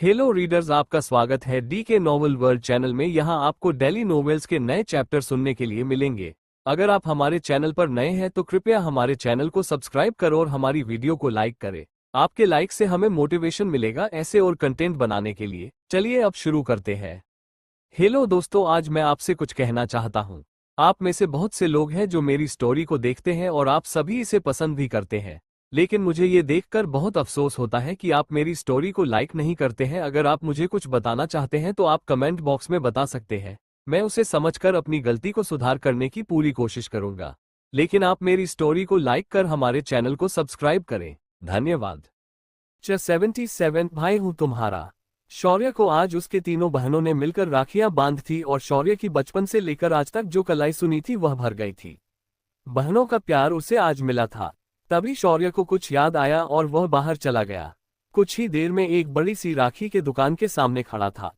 Hello readers, आपका स्वागत है डी के नॉवल वर्ल्ड चैनल में। यहाँ आपको डेली नॉवेल्स के नए चैप्टर सुनने के लिए मिलेंगे। अगर आप हमारे चैनल पर नए हैं तो कृपया हमारे चैनल को सब्सक्राइब करो और हमारी वीडियो को लाइक करें। आपके लाइक से हमें मोटिवेशन मिलेगा ऐसे और कंटेंट बनाने के लिए। चलिए अब शुरू करते हैं। हेलो दोस्तों, आज मैं आपसे कुछ कहना चाहता हूँ। आप में से बहुत से लोग हैं जो मेरी स्टोरी को देखते हैं और आप सभी इसे पसंद भी करते हैं, लेकिन मुझे ये देखकर बहुत अफसोस होता है कि आप मेरी स्टोरी को लाइक नहीं करते हैं। अगर आप मुझे कुछ बताना चाहते हैं तो आप कमेंट बॉक्स में बता सकते हैं। मैं उसे समझकर अपनी गलती को सुधार करने की पूरी कोशिश करूंगा, लेकिन आप मेरी स्टोरी को लाइक कर हमारे चैनल को सब्सक्राइब करें। धन्यवाद। 77 भाई हूं तुम्हारा। शौर्य को आज उसके तीनों बहनों ने मिलकर राखियां बांध थी और शौर्य की बचपन से लेकर आज तक जो कलाई सुनी थी वह भर गई थी। बहनों का प्यार उसे आज मिला था। तभी शौर्य को कुछ याद आया और वह बाहर चला गया। कुछ ही देर में एक बड़ी सी राखी के दुकान के सामने खड़ा था।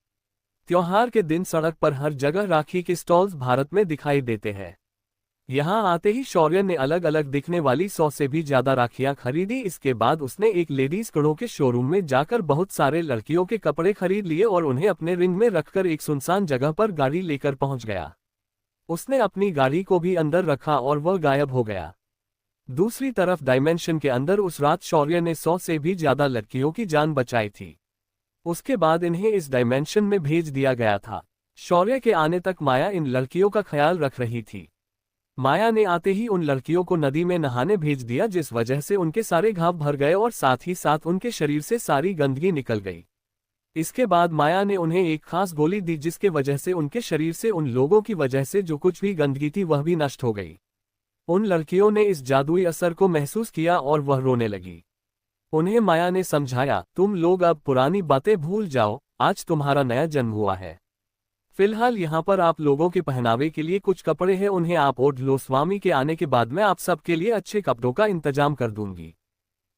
त्योहार के दिन सड़क पर हर जगह राखी के स्टॉल्स भारत में दिखाई देते हैं। यहाँ आते ही शौर्य ने अलग अलग दिखने वाली 100 से भी ज्यादा राखियां खरीदी। इसके बाद उसने एक लेडीज कड़ों के शोरूम में जाकर बहुत सारे लड़कियों के कपड़े खरीद लिए और उन्हें अपने रिंग में रखकर एक सुनसान जगह पर गाड़ी लेकर पहुंच गया। उसने अपनी गाड़ी को भी अंदर रखा और वह गायब हो गया। दूसरी तरफ डायमेंशन के अंदर उस रात शौर्य ने 100 से भी ज्यादा लड़कियों की जान बचाई थी। उसके बाद इन्हें इस डायमेंशन में भेज दिया गया था। शौर्य के आने तक माया इन लड़कियों का ख्याल रख रही थी। माया ने आते ही उन लड़कियों को नदी में नहाने भेज दिया, जिस वजह से उनके सारे घाव भर गए और साथ ही साथ उनके शरीर से सारी गंदगी निकल गई। इसके बाद माया ने उन्हें एक खास गोली दी, जिसके वजह से उनके शरीर से उन लोगों की वजह से जो कुछ भी गंदगी थी वह भी नष्ट हो गई। उन लड़कियों ने इस जादुई असर को महसूस किया और वह रोने लगी। उन्हें माया ने समझाया, तुम लोग अब पुरानी बातें भूल जाओ, आज तुम्हारा नया जन्म हुआ है। फिलहाल यहाँ पर आप लोगों के पहनावे के लिए कुछ कपड़े हैं, उन्हें आप ओढ़ लो। स्वामी के आने के बाद मैं आप सबके लिए अच्छे कपड़ों का इंतजाम कर दूंगी।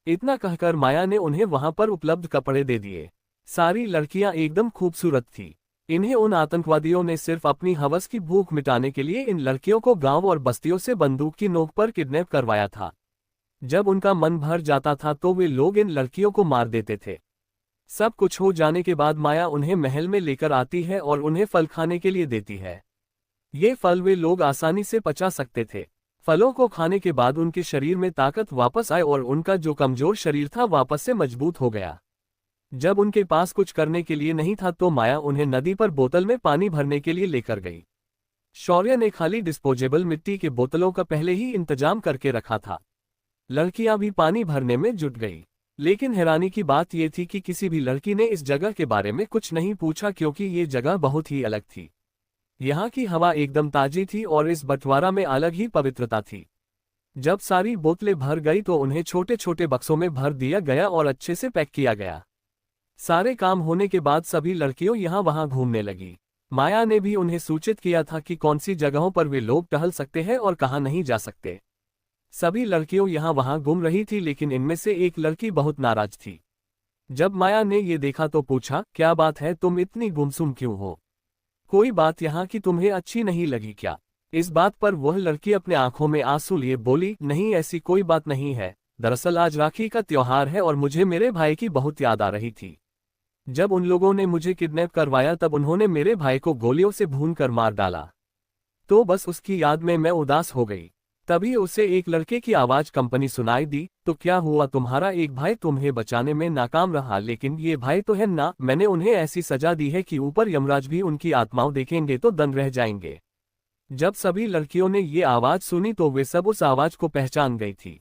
इतना कहकर माया ने उन्हें वहां पर उपलब्ध कपड़े दे दिए। सारी लड़कियां एकदम खूबसूरत थी। इन्हें उन आतंकवादियों ने सिर्फ अपनी हवस की भूख मिटाने के लिए इन लड़कियों को गांव और बस्तियों से बंदूक की नोक पर किडनैप करवाया था। जब उनका मन भर जाता था तो वे लोग इन लड़कियों को मार देते थे। सब कुछ हो जाने के बाद माया उन्हें महल में लेकर आती है और उन्हें फल खाने के लिए देती है। ये फल वे लोग आसानी से पचा सकते थे। फलों को खाने के बाद उनके शरीर में ताकत वापस आए और उनका जो कमजोर शरीर था वापस से मजबूत हो गया। जब उनके पास कुछ करने के लिए नहीं था तो माया उन्हें नदी पर बोतल में पानी भरने के लिए लेकर गई। शौर्य ने खाली डिस्पोजेबल मिट्टी के बोतलों का पहले ही इंतजाम करके रखा था। लड़कियां भी पानी भरने में जुट गई, लेकिन हैरानी की बात यह थी कि किसी भी लड़की ने इस जगह के बारे में कुछ नहीं पूछा, क्योंकि ये जगह बहुत ही अलग थी। यहाँ की हवा एकदम ताजी थी और इस बंटवारा में अलग ही पवित्रता थी। जब सारी बोतलें भर गई तो उन्हें छोटे छोटे बक्सों में भर दिया गया और अच्छे से पैक किया गया। सारे काम होने के बाद सभी लड़कियों यहाँ वहाँ घूमने लगी। माया ने भी उन्हें सूचित किया था कि कौन सी जगहों पर वे लोग टहल सकते हैं और कहाँ नहीं जा सकते। सभी लड़कियों यहाँ वहाँ घूम रही थी, लेकिन इनमें से एक लड़की बहुत नाराज थी। जब माया ने ये देखा तो पूछा, क्या बात है, तुम इतनी गुमसुम क्यों हो? कोई बात यहाँ की तुम्हें अच्छी नहीं लगी क्या? इस बात पर वह लड़की अपने आंखों में आंसू लिए बोली, नहीं ऐसी कोई बात नहीं है। दरअसल आज राखी का त्योहार है और मुझे मेरे भाई की बहुत याद आ रही थी। जब उन लोगों ने मुझे किडनैप करवाया तब उन्होंने मेरे भाई को गोलियों से भूनकर मार डाला, तो बस उसकी याद में मैं उदास हो गई। तभी उसे एक लड़के की आवाज कंपनी सुनाई दी, तो क्या हुआ, तुम्हारा एक भाई तुम्हें बचाने में नाकाम रहा, लेकिन ये भाई तो है ना। मैंने उन्हें ऐसी सजा दी है कि ऊपर यमराज भी उनकी आत्माओं देखेंगे तो दंग रह जाएंगे। जब सभी लड़कियों ने ये आवाज सुनी तो वे सब उस आवाज को पहचान गई थी।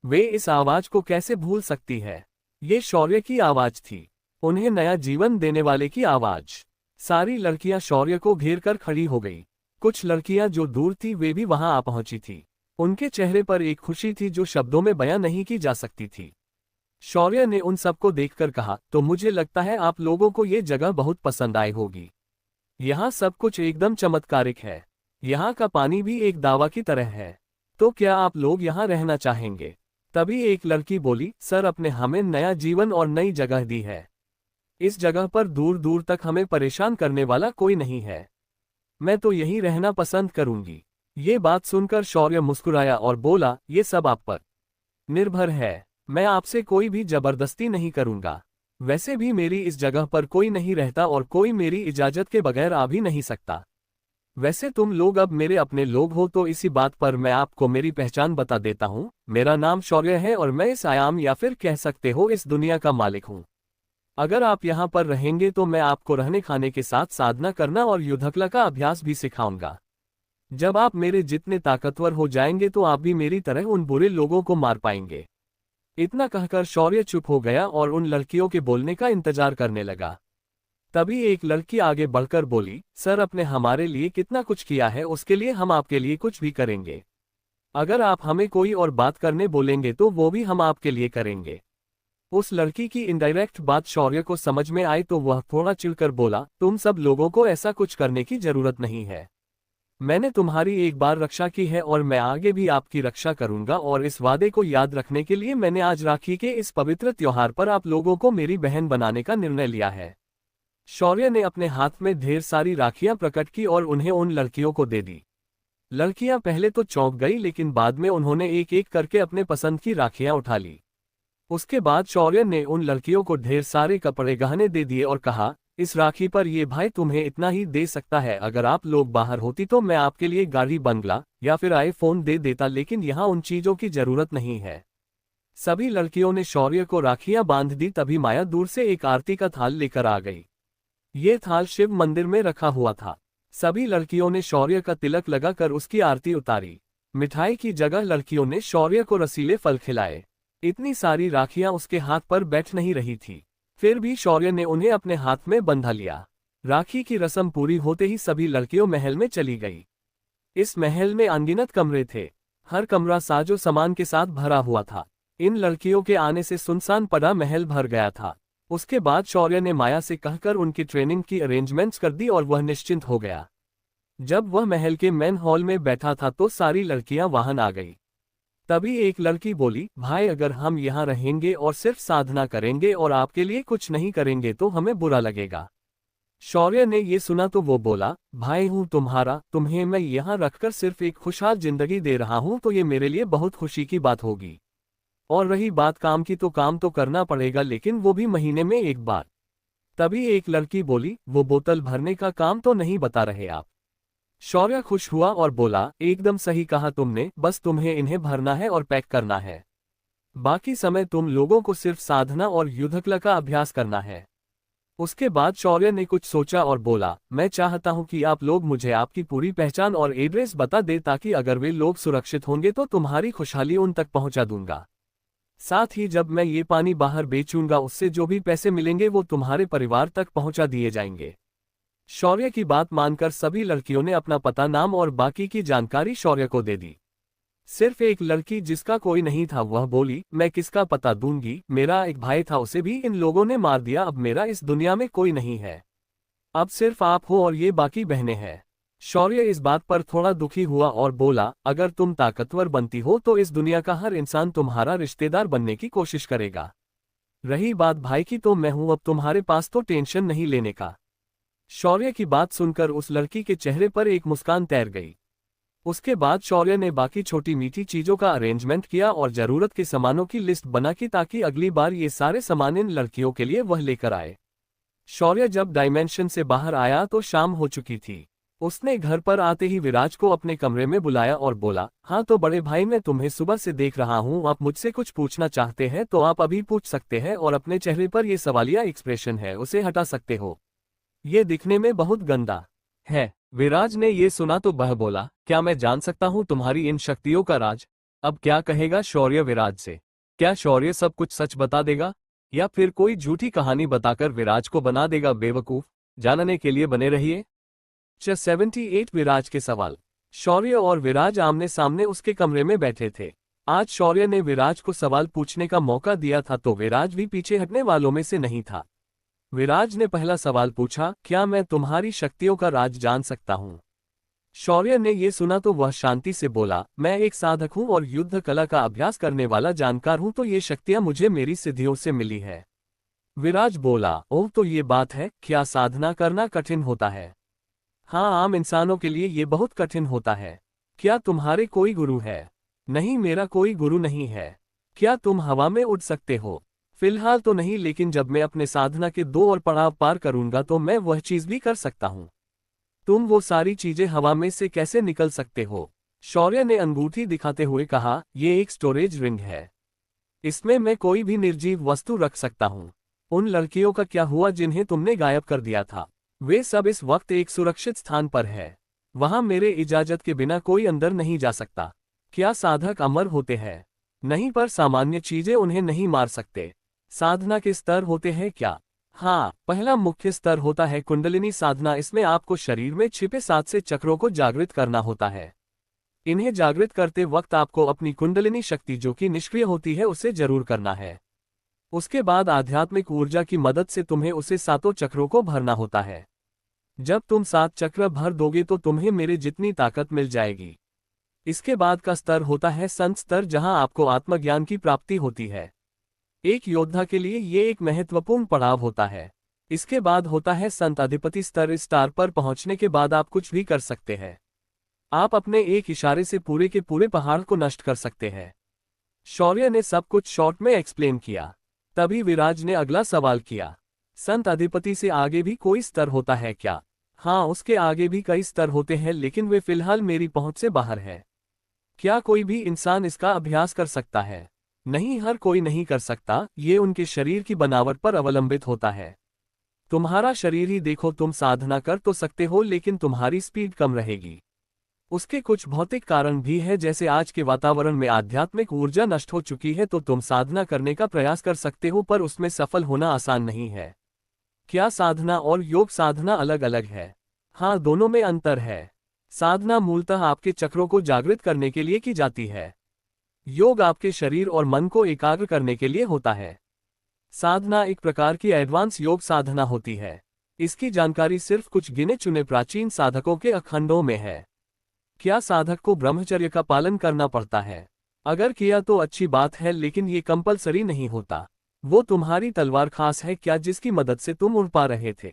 वे इस आवाज को कैसे भूल सकती है? ये शौर्य की आवाज थी, उन्हें नया जीवन देने वाले की आवाज। सारी लड़कियां शौर्य को घेर कर खड़ी हो गई। कुछ लड़कियां जो दूर थी वे भी वहां आ पहुंची थी। उनके चेहरे पर एक खुशी थी जो शब्दों में बयां नहीं की जा सकती थी। शौर्य ने उन सबको देखकर कहा, तो मुझे लगता है आप लोगों को ये जगह बहुत पसंद आई होगी। यहाँ सब कुछ एकदम चमत्कारिक है। यहाँ का पानी भी एक दावा की तरह है। तो क्या आप लोग यहाँ रहना चाहेंगे? तभी एक लड़की बोली, सर अपने हमें नया जीवन और नई जगह दी है। इस जगह पर दूर दूर तक हमें परेशान करने वाला कोई नहीं है। मैं तो यहीं रहना पसंद करूंगी। ये बात सुनकर शौर्य मुस्कुराया और बोला, ये सब आप पर निर्भर है। मैं आपसे कोई भी जबरदस्ती नहीं करूंगा। वैसे भी मेरी इस जगह पर कोई नहीं रहता और कोई मेरी इजाजत के बगैर आ भी नहीं सकता। वैसे तुम लोग अब मेरे अपने लोग हो तो इसी बात पर मैं आपको मेरी पहचान बता देता हूँ। मेरा नाम शौर्य है और मैं इस आयाम या फिर कह सकते हो इस दुनिया का मालिक हूँ। अगर आप यहाँ पर रहेंगे तो मैं आपको रहने खाने के साथ साधना करना और युद्धकला का अभ्यास भी सिखाऊंगा। जब आप मेरे जितने ताकतवर हो जाएंगे तो आप भी मेरी तरह उन बुरे लोगों को मार पाएंगे। इतना कहकर शौर्य चुप हो गया और उन लड़कियों के बोलने का इंतजार करने लगा। तभी एक लड़की आगे बढ़कर बोली, सर आपने हमारे लिए कितना कुछ किया है, उसके लिए हम आपके लिए कुछ भी करेंगे। अगर आप हमें कोई और बात करने बोलेंगे तो वो भी हम आपके लिए करेंगे। उस लड़की की इनडायरेक्ट बात शौर्य को समझ में आई तो वह थोड़ा चिढ़कर बोला, तुम सब लोगों को ऐसा कुछ करने की जरूरत नहीं है। मैंने तुम्हारी एक बार रक्षा की है और मैं आगे भी आपकी रक्षा करूंगा और इस वादे को याद रखने के लिए मैंने आज राखी के इस पवित्र त्योहार पर आप लोगों को मेरी बहन बनाने का निर्णय लिया है। शौर्य ने अपने हाथ में ढेर सारी राखियां प्रकट की और उन्हें उन लड़कियों को दे दी। लड़कियां पहले तो चौंक गई लेकिन बाद में उन्होंने एक एक करके अपने पसंद की राखियां उठा ली। उसके बाद शौर्य ने उन लड़कियों को ढेर सारे कपड़े गहने दे दिए और कहा, इस राखी पर ये भाई तुम्हें इतना ही दे सकता है। अगर आप लोग बाहर होती तो मैं आपके लिए गाड़ी बंगला या फिर आईफोन दे देता, लेकिन यहाँ उन चीजों की जरूरत नहीं है। सभी लड़कियों ने शौर्य को राखियां बांध दी। तभी माया दूर से एक आरती का थाल लेकर आ गई। ये थाल शिव मंदिर में रखा हुआ था। सभी लड़कियों ने शौर्य का तिलक लगाकर उसकी आरती उतारी। मिठाई की जगह लड़कियों ने शौर्य को रसीले फल खिलाए। इतनी सारी राखियां उसके हाथ पर बैठ नहीं रही थी, फिर भी शौर्य ने उन्हें अपने हाथ में बंधा लिया। राखी की रस्म पूरी होते ही सभी लड़कियों महल में चली गई। इस महल में अनगिनत कमरे थे। हर कमरा साजो सामान के साथ भरा हुआ था। इन लड़कियों के आने से सुनसान पड़ा महल भर गया था। उसके बाद शौर्य ने माया से कहकर उनकी ट्रेनिंग की अरेंजमेंट्स कर दी और वह निश्चिंत हो गया। जब वह महल के मेन हॉल में बैठा था तो सारी लड़कियां वहां आ गई। तभी एक लड़की बोली, भाई अगर हम यहाँ रहेंगे और सिर्फ साधना करेंगे और आपके लिए कुछ नहीं करेंगे तो हमें बुरा लगेगा। शौर्य ने ये सुना तो वो बोला, भाई हूँ तुम्हारा, तुम्हें मैं यहाँ रखकर सिर्फ एक खुशहाल जिंदगी दे रहा हूँ तो ये मेरे लिए बहुत खुशी की बात होगी। और रही बात काम की तो काम तो करना पड़ेगा, लेकिन वो भी महीने में एक बार। तभी एक लड़की बोली, वो बोतल भरने का काम तो नहीं बता रहे आप। शौर्य खुश हुआ और बोला, एकदम सही कहा तुमने, बस तुम्हें इन्हें भरना है और पैक करना है। बाकी समय तुम लोगों को सिर्फ साधना और युद्धकला का अभ्यास करना है। उसके बाद शौर्य ने कुछ सोचा और बोला, मैं चाहता हूं कि आप लोग मुझे आपकी पूरी पहचान और एड्रेस बता दे ताकि अगर वे लोग सुरक्षित होंगे तो तुम्हारी खुशहाली उन तक पहुंचा दूंगा। साथ ही जब मैं ये पानी बाहर बेचूंगा उससे जो भी पैसे मिलेंगे वो तुम्हारे परिवार तक पहुंचा दिए जाएंगे। शौर्य की बात मानकर सभी लड़कियों ने अपना पता, नाम और बाकी की जानकारी शौर्य को दे दी। सिर्फ एक लड़की जिसका कोई नहीं था वह बोली, मैं किसका पता दूंगी, मेरा एक भाई था उसे भी इन लोगों ने मार दिया, अब मेरा इस दुनिया में कोई नहीं है। अब सिर्फ आप हो और ये बाकी बहनें हैं। शौर्य इस बात पर थोड़ा दुखी हुआ और बोला, अगर तुम ताकतवर बनती हो तो इस दुनिया का हर इंसान तुम्हारा रिश्तेदार बनने की कोशिश करेगा। रही बात भाई की तो मैं हूं, अब तुम्हारे पास तो टेंशन नहीं लेने का। शौर्य की बात सुनकर उस लड़की के चेहरे पर एक मुस्कान तैर गई। उसके बाद शौर्य ने बाकी छोटी मीठी चीजों का अरेंजमेंट किया और जरूरत के सामानों की लिस्ट बना की ताकि अगली बार ये सारे सामान इन लड़कियों के लिए वह लेकर आए। शौर्य जब डायमेंशन से बाहर आया तो शाम हो चुकी थी। उसने घर पर आते ही विराज को अपने कमरे में बुलाया और बोला, हाँ तो बड़े भाई मैं तुम्हें सुबह से देख रहा हूँ, आप मुझसे कुछ पूछना चाहते हैं तो आप अभी पूछ सकते हैं और अपने चेहरे पर ये सवालिया एक्सप्रेशन है उसे हटा सकते हो, ये दिखने में बहुत गंदा है। विराज ने ये सुना तो वह बोला, क्या मैं जान सकता हूँ तुम्हारी इन शक्तियों का राज? अब क्या कहेगा शौर्य विराज से? क्या शौर्य सब कुछ सच बता देगा या फिर कोई झूठी कहानी बताकर विराज को बना देगा बेवकूफ? जानने के लिए बने रहिए। 78 विराज के सवाल। शौर्य और विराज आमने सामने उसके कमरे में बैठे थे। आज शौर्य ने विराज को सवाल पूछने का मौका दिया था तो विराज भी पीछे हटने वालों में से नहीं था। विराज ने पहला सवाल पूछा, क्या मैं तुम्हारी शक्तियों का राज जान सकता हूँ? शौर्य ने ये सुना तो वह शांति से बोला, मैं एक साधक हूँ और युद्ध कला का अभ्यास करने वाला जानकार हूँ तो ये शक्तियाँ मुझे मेरी सिद्धियों से मिली है। विराज बोला, ओह तो ये बात है, क्या साधना करना कठिन होता है? हाँ, आम इंसानों के लिए ये बहुत कठिन होता है। क्या तुम्हारे कोई गुरु है? नहीं, मेरा कोई गुरु नहीं है। क्या तुम हवा में उड़ सकते हो? फिलहाल तो नहीं, लेकिन जब मैं अपने साधना के 2 और पड़ाव पार करूंगा तो मैं वह चीज भी कर सकता हूँ। तुम वो सारी चीजें हवा में से कैसे निकल सकते हो? शौर्य ने अंगूठी दिखाते हुए कहा, ये एक स्टोरेज रिंग है। इसमें मैं कोई भी निर्जीव वस्तु रख सकता हूँ। उन लड़कियों का क्या हुआ जिन्हें तुमने गायब कर दिया था? वे सब इस वक्त एक सुरक्षित स्थान पर है। वहां मेरे इजाजत के बिना कोई अंदर नहीं जा सकता। क्या साधक अमर होते हैं? नहीं, पर सामान्य चीजें उन्हें नहीं मार सकते। साधना के स्तर होते हैं क्या? हाँ, पहला मुख्य स्तर होता है कुंडलिनी साधना। इसमें आपको शरीर में छिपे 7 से चक्रों को जागृत करना होता है। इन्हें जागृत करते वक्त आपको अपनी कुंडलिनी शक्ति जो कि निष्क्रिय होती है उसे जरूर करना है। उसके बाद आध्यात्मिक ऊर्जा की मदद से तुम्हें उसे 7 चक्रों को भरना होता है। जब तुम 7 चक्र भर दोगे तो तुम्हें मेरे जितनी ताकत मिल जाएगी। इसके बाद का स्तर होता है संत स्तर, जहां आपको आत्मज्ञान की प्राप्ति होती है। एक योद्धा के लिए ये एक महत्वपूर्ण पड़ाव होता है। इसके बाद होता है संत अधिपति स्तर। इस स्तर पर पहुंचने के बाद आप कुछ भी कर सकते हैं। आप अपने एक इशारे से पूरे के पूरे पहाड़ को नष्ट कर सकते हैं। शौर्य ने सब कुछ शॉर्ट में एक्सप्लेन किया। तभी विराज ने अगला सवाल किया, संत अधिपति से आगे भी कोई स्तर होता है क्या? हाँ, उसके आगे भी कई स्तर होते हैं, लेकिन वे फिलहाल मेरी पहुंच से बाहर है। क्या कोई भी इंसान इसका अभ्यास कर सकता है? नहीं, हर कोई नहीं कर सकता। ये उनके शरीर की बनावट पर अवलंबित होता है। तुम्हारा शरीर ही देखो, तुम साधना कर तो सकते हो लेकिन तुम्हारी स्पीड कम रहेगी। उसके कुछ भौतिक कारण भी है, जैसे आज के वातावरण में आध्यात्मिक ऊर्जा नष्ट हो चुकी है, तो तुम साधना करने का प्रयास कर सकते हो पर उसमें सफल होना आसान नहीं है। क्या साधना और योग साधना अलग अलग है? हाँ, दोनों में अंतर है। साधना मूलतः आपके चक्रों को जागृत करने के लिए की जाती है। योग आपके शरीर और मन को एकाग्र करने के लिए होता है। साधना एक प्रकार की एडवांस योग साधना होती है। इसकी जानकारी सिर्फ कुछ गिने चुने प्राचीन साधकों के अखंडों में है। क्या साधक को ब्रह्मचर्य का पालन करना पड़ता है? अगर किया तो अच्छी बात है, लेकिन ये कंपलसरी नहीं होता। वो तुम्हारी तलवार खास है क्या जिसकी मदद से तुम उड़ पा रहे थे?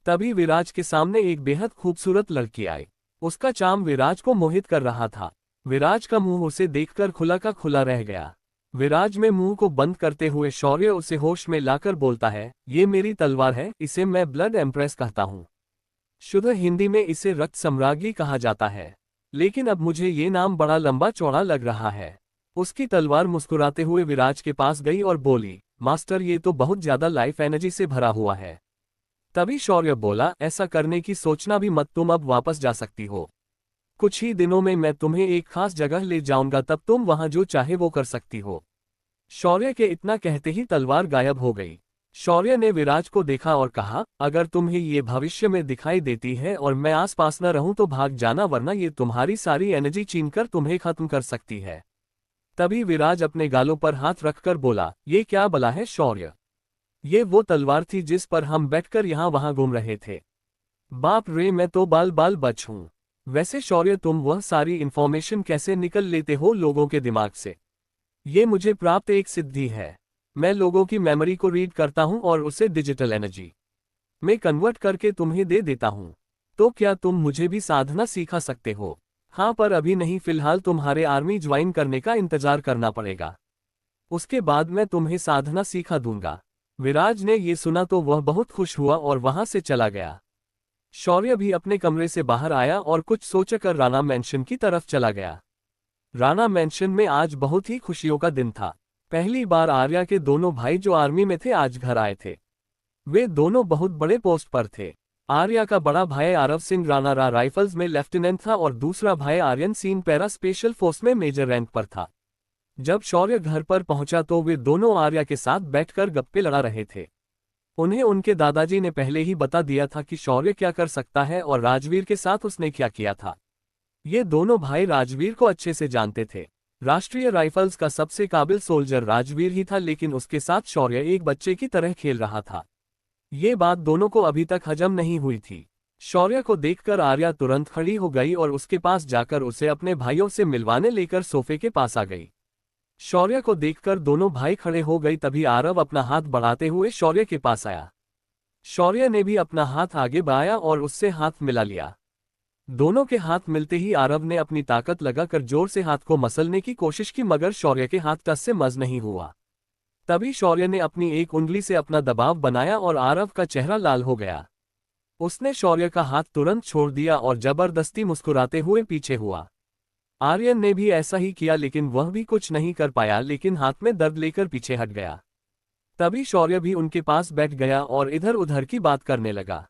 तभी विराज के सामने एक बेहद खूबसूरत लड़की आई। उसका चाम विराज को मोहित कर रहा था। विराज का मुंह उसे देखकर खुला का खुला रह गया। विराज में मुंह को बंद करते हुए शौर्य उसे होश में लाकर बोलता है, ये मेरी तलवार है, इसे मैं ब्लड एम्प्रेस कहता हूँ। शुद्ध हिंदी में इसे रक्त सम्राज्ञी कहा जाता है, लेकिन अब मुझे ये नाम बड़ा लंबा चौड़ा लग रहा है। उसकी तलवार मुस्कुराते हुए विराज के पास गई और बोली, मास्टर, ये तो बहुत ज्यादा लाइफ एनर्जी से भरा हुआ है। तभी शौर्य बोला, ऐसा करने की सोचना भी मत, तुम अब वापस जा सकती हो। कुछ ही दिनों में मैं तुम्हें एक खास जगह ले जाऊंगा, तब तुम वहां जो चाहे वो कर सकती हो। शौर्य के इतना कहते ही तलवार गायब हो गई। शौर्य ने विराज को देखा और कहा, अगर तुम्हें ये भविष्य में दिखाई देती है और मैं आसपास न रहूं तो भाग जाना, वरना ये तुम्हारी सारी एनर्जी छीनकर तुम्हें खत्म कर सकती है। तभी विराज अपने गालों पर हाथ रखकर बोला, ये क्या बला है शौर्य? ये वो तलवार थी जिस पर हम बैठकर यहाँ वहां घूम रहे थे। बाप रे, मैं तो बाल बाल बच हूं। वैसे शौर्य, तुम वह सारी इंफॉर्मेशन कैसे निकल लेते हो लोगों के दिमाग से? ये मुझे प्राप्त एक सिद्धि है। मैं लोगों की मेमोरी को रीड करता हूं और उसे डिजिटल एनर्जी में कन्वर्ट करके तुम्हें दे देता हूं। तो क्या तुम मुझे भी साधना सिखा सकते हो? हाँ, पर अभी नहीं, फिलहाल तुम्हारे आर्मी ज्वाइन करने का इंतजार करना पड़ेगा। उसके बाद मैं तुम्हें साधना सिखा दूंगा। विराज ने ये सुना तो वह बहुत खुश हुआ और वहां से चला गया। शौर्य भी अपने कमरे से बाहर आया और कुछ सोचकर राणा मैंशन की तरफ चला गया। राणा मैंशन में आज बहुत ही खुशियों का दिन था। पहली बार आर्या के दोनों भाई जो आर्मी में थे आज घर आए थे। वे दोनों बहुत बड़े पोस्ट पर थे। आर्या का बड़ा भाई आरव सिंह राणा राइफल्स में लेफ्टिनेंट था और दूसरा भाई Aryan Singh para special force में मेजर रैंक पर था। जब शौर्य घर पर पहुंचा तो वे दोनों आर्या के साथ बैठकर गप्पे लड़ा रहे थे। उन्हें उनके दादाजी ने पहले ही बता दिया था कि शौर्य क्या कर सकता है और राजवीर के साथ उसने क्या किया था। ये दोनों भाई राजवीर को अच्छे से जानते थे। राष्ट्रीय राइफल्स का सबसे काबिल सोल्जर राजवीर ही था, लेकिन उसके साथ शौर्य एक बच्चे की तरह खेल रहा था। ये बात दोनों को अभी तक हजम नहीं हुई थी। शौर्य को देखकर आर्या तुरंत खड़ी हो गई और उसके पास जाकर उसे अपने भाइयों से मिलवाने लेकर सोफे के पास आ गई। शौर्य को देखकर दोनों भाई खड़े हो गए। तभी आरव अपना हाथ बढ़ाते हुए शौर्य के पास आया। शौर्य ने भी अपना हाथ आगे बढ़ाया और उससे हाथ मिला लिया। दोनों के हाथ मिलते ही आरव ने अपनी ताकत लगाकर जोर से हाथ को मसलने की कोशिश की, मगर शौर्य के हाथ टस से मस नहीं हुआ। तभी शौर्य ने अपनी एक उंगली से अपना दबाव बनाया और आरव का चेहरा लाल हो गया। उसने शौर्य का हाथ तुरंत छोड़ दिया और जबरदस्ती मुस्कुराते हुए पीछे हुआ। आर्यन ने भी ऐसा ही किया लेकिन वह भी कुछ नहीं कर पाया, लेकिन हाथ में दर्द लेकर पीछे हट गया। तभी शौर्य भी उनके पास बैठ गया और इधर उधर की बात करने लगा।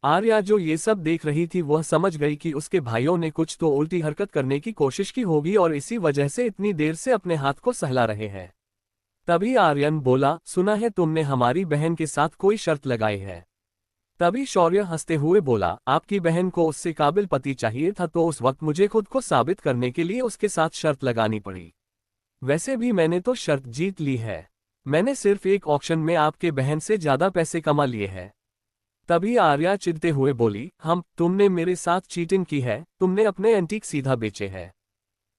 आर्या जो ये सब देख रही थी वह समझ गई कि उसके भाइयों ने कुछ तो उल्टी हरकत करने की कोशिश की होगी और इसी वजह से इतनी देर से अपने हाथ को सहला रहे हैं। तभी आर्यन बोला, सुना है तुमने हमारी बहन के साथ कोई शर्त लगाई है। तभी शौर्य हंसते हुए बोला, आपकी बहन को उससे काबिल पति चाहिए था तो उस वक्त मुझे खुद को साबित करने के लिए उसके साथ शर्त लगानी पड़ी। वैसे भी मैंने तो शर्त जीत ली है। मैंने सिर्फ एक ऑक्शन में आपके बहन से ज्यादा पैसे कमा लिए हैं। तभी आर्या चिढ़ते हुए बोली, तुमने मेरे साथ चीटिंग की है, तुमने अपने एंटीक सीधा बेचे हैं।